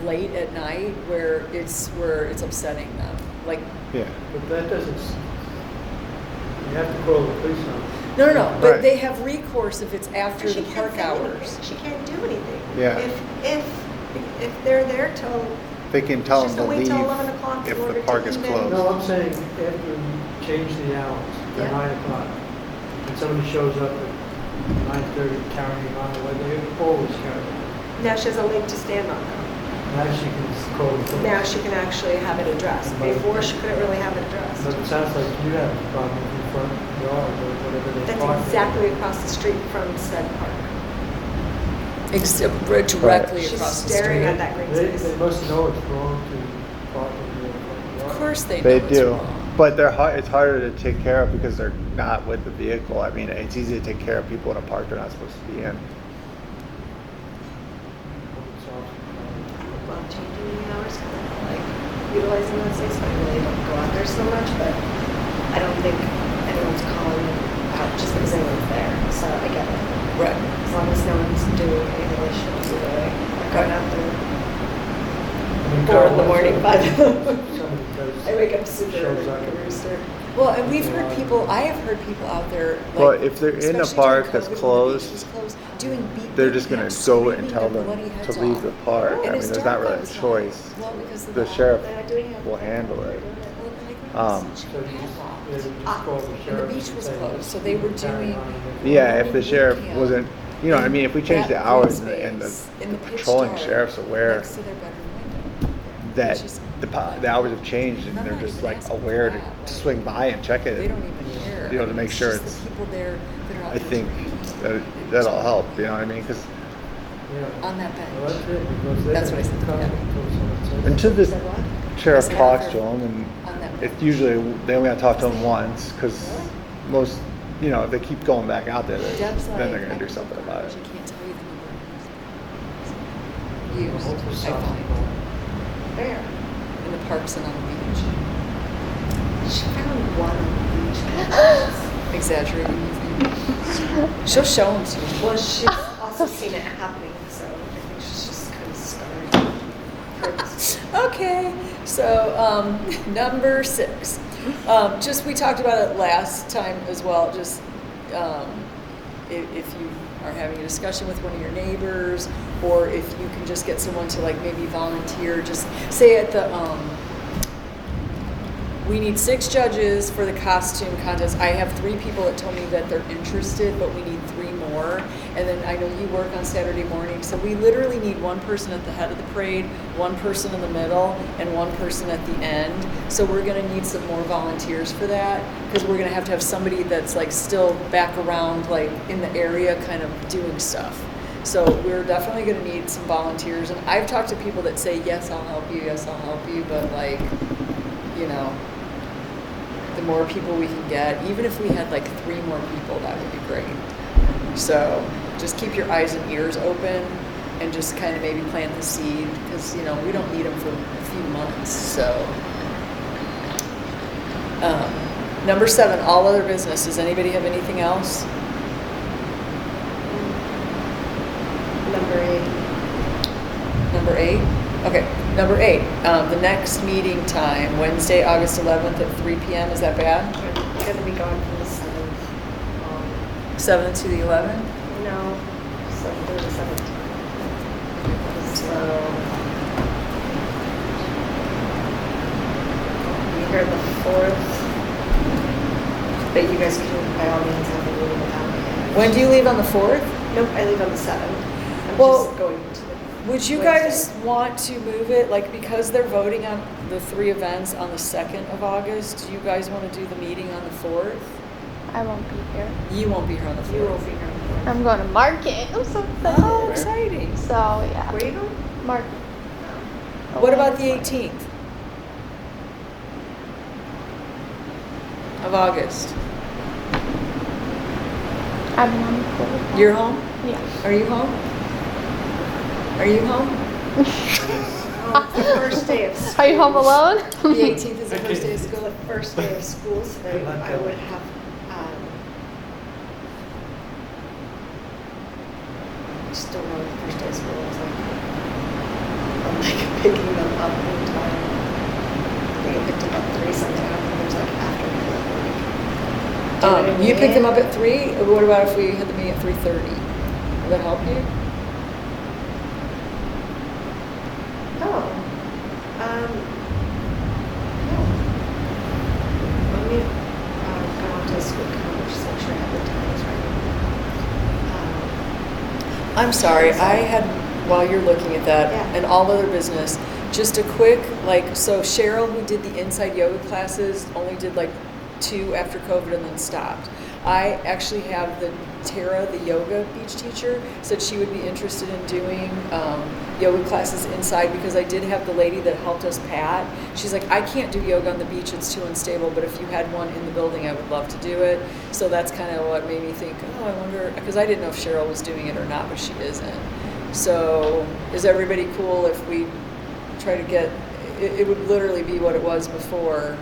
late at night, where it's upsetting them, like, yeah. But that doesn't, you have to call the police on it. no, but Right. they have recourse if it's after She the can't park say anything. hours. She can't do anything. Yeah. If they're there till, They can tell Just them to wait leave till 11 o'clock in if order the to park is even- closed. No, I'm saying after you change the hours to Yeah. 9 o'clock, and somebody shows up at 9:30 carrying on, well, they always carry. now she has a leg to stand on now. Now she can call the police. Now she can actually have it addressed. Before, she couldn't really have it But addressed. it sounds like you have a problem in the front yard or whatever they park. That's exactly across the street from said park. Directly She's across the staring street. at that green They space. must know it's wrong to park in the front yard. Of course they know They it's do, wrong. but it's harder to take care of because they're not with the vehicle. I mean, it's easy to take care of people in a park they're not supposed to be in. It's awful. Love changing the hours, kind of like utilizing those days, so I really don't go out there so much, but I don't think anyone's calling out just because anyone's there, so I get it. Right. As long as no one's doing anything they shouldn't be doing, like going out there I mean, 4 in the Carl, morning, that's 5. somebody does- I wake up super shows early up. like a rooster. Well, and we've heard people, I have heard people out there, like. Well, if they're in a especially park during that's COVID when the closed, beach was closed, doing beat They're beat just gonna taps, go and screaming tell their them bloody heads to leave off. the park. And I mean, it's there's dark not really all a the time. choice. Well, because of The that. sheriff They're not doing it. will handle it. Well, Um, and they So couldn't you just, padlock. yeah, you just call the And the sheriff. beach and was say, closed, so they were carry doing. on and- Yeah, if the Boot sheriff camp wasn't, you know, I mean, if we change the that hours green and the space in the pitch patrolling dark sheriff's aware next to their bedroom window. that Which is- the hours have changed and I'm they're not just even like asking for aware that, to like, swing by and check it. They don't even care. You know, to make sure just it's- the people there that are out I there think drinking that'll help, you know what I mean? Because Yeah. on that Well, bench. that's it, because they That's what I don't said, come yeah. until someone says until the Said what? sheriff I said talks out to there them and on that it's bench. usually, they only have to talk to them once because most, you know, if they keep going back out there, Deb's then like, they're gonna I do can something look about up, it. but you can't tell you the Well, number of hopefully used, I something find, will- Where? in the parks and on the beach. She found one on the beach. Exaggerating, you think? She'll show them to you. Well, she's also seen it happening, so I think she's just kind of scarred. Okay, so number 6. Just we talked about it last time as well. Just if you are having a discussion with one of your neighbors, or if you can just get someone to like maybe volunteer. Just say at the we need 6 judges for the costume contest. I have 3 people that told me that they're interested, but we need 3 more. more. And then I know you work on Saturday morning, so we literally need one person at the head of the parade, one person in the middle, and one person at the end. So we're gonna need some more volunteers for that, because we're gonna have to have somebody that's like still back around, like in the area, kind of doing stuff. So we're definitely gonna need some volunteers, and I've talked to people that say, yes, I'll help you, yes, I'll help you, but like, you know, the more people we can get, even if we had like 3 more people, that would be great. So just keep your eyes and ears open and just kind of maybe plant the seed, because, you know, we don't need them for a few months, so. Number 7, all other business. Does anybody have anything else? Number 8. Number 8? Okay, number 8. The next meeting time, Wednesday, August 11th at 3 p.m. Is that bad? I'm gonna be going from the 7th. 7th to the 11th? No, 7th to the 17th. So, we heard the 4th, but you guys can by all means have a meeting without me. When do you leave on the 4th? Nope, I leave on the 7th. I'm Well, just going to the. Would you guys want to move it, like, because they're voting on the 3 events on the 2nd of August, do you guys want to do the meeting on the 4th? I won't be here. You won't be here on the 4th. You will figure out. I'm going to market. I'm so excited. Oh, exciting. So yeah, Where are you going? market. What about the 18th of August? I'm on the fourth. You're home? Yeah. Are you home? Are you home? Oh, it's the first day of school. Are you home alone? The 18th is the first day of It's school. the first day of school, so Good luck, I would have, just don't know what the first day of school is like. I'm like picking them up in time. I think I picked them up 3 something, I don't think there's like afternoon at work. Do you know what I You pick them mean? up at 3, or what about if we had the meeting at 3:30? Will that help you? Oh, no. Let me, go on to the school calendar, just make sure I have the times right. I'm sorry, I had, while you're looking at that, Yeah. and all other business, just a quick, like, so Cheryl, who did the inside yoga classes, only did like 2 after COVID and then stopped. I actually have the Tara, the yoga beach teacher, said she would be interested in doing yoga classes inside, because I did have the lady that helped us, Pat. She's like, I can't do yoga on the beach, it's too unstable, but if you had one in the building, I would love to do it. So that's kind of what made me think, oh, I wonder, because I didn't know if Cheryl was doing it or not, but she isn't. So is everybody cool if we try to get, it would literally be what it was before,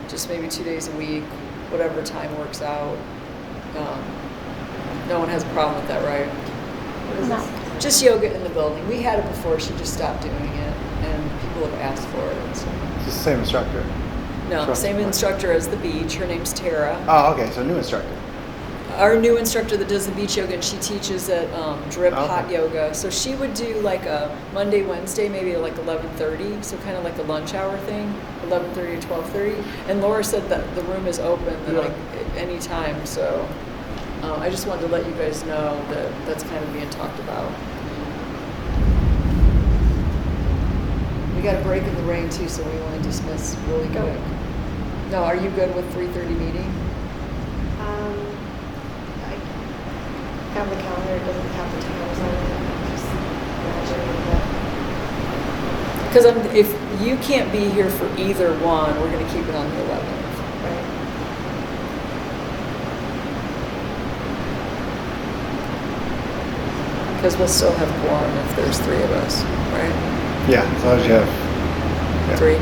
just maybe 2 days a week, whatever time works out. No one has a problem with that, right? What is No. this? Just yoga in the building. We had it before, she just stopped doing it, and people have asked for it. So. It's the same instructor. No, Sure. same instructor as the beach. Her name's Tara. Oh, okay, so new instructor. Our new instructor that does the beach yoga, and she teaches at Drip Okay. Hot Yoga. So she would do like a Monday, Wednesday, maybe at like 11:30. So kind of like a lunch hour thing, 11:30 to 12:30. And Laura said that the room is open Yeah. like at any time. So I just wanted to let you guys know that that's kind of being talked about. We got a break in the rain too, so we only dismiss really Go. quick. No, are you good with 3:30 meeting? I have the calendar, it doesn't have the times on it, just imagining that. Because if you can't be here for either one, we're going to keep it on the 11th. Right. Because we'll still have quorum if there's 3 of us, right? Yeah, as long as you have. Yeah. 3?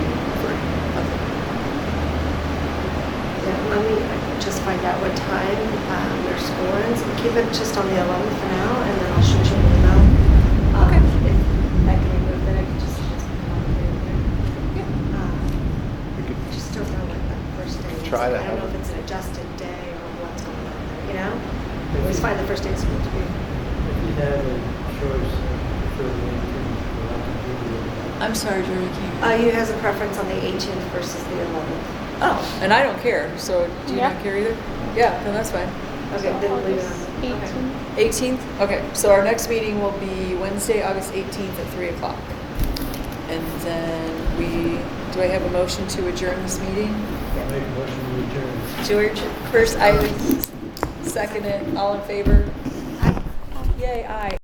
Yeah, let me just find out what time their school ends. Keep it just on the 11th for now, and then I'll shoot you an email. Okay. If that can be moved, then I can just complicated there. We could I just don't know what that first day is. Try to I don't have know if it. it's an adjusted day or what's going on there, you know? I always find the first day of school to be. If you had a choice for the 18th, we'll have to do it. I'm sorry, Jerry, can't. You has a preference on the 18th versus the 11th. Oh, and I don't care. So do you Yeah. not care either? Yeah, no, that's fine. Okay, So then leave it August on. Okay. 18th. 18th? Okay, so our next meeting will be Wednesday, August 18th at 3 o'clock. And then do I have a motion to adjourn this meeting? Make a motion to return. George, first I would second it. All in favor? Yay, aye.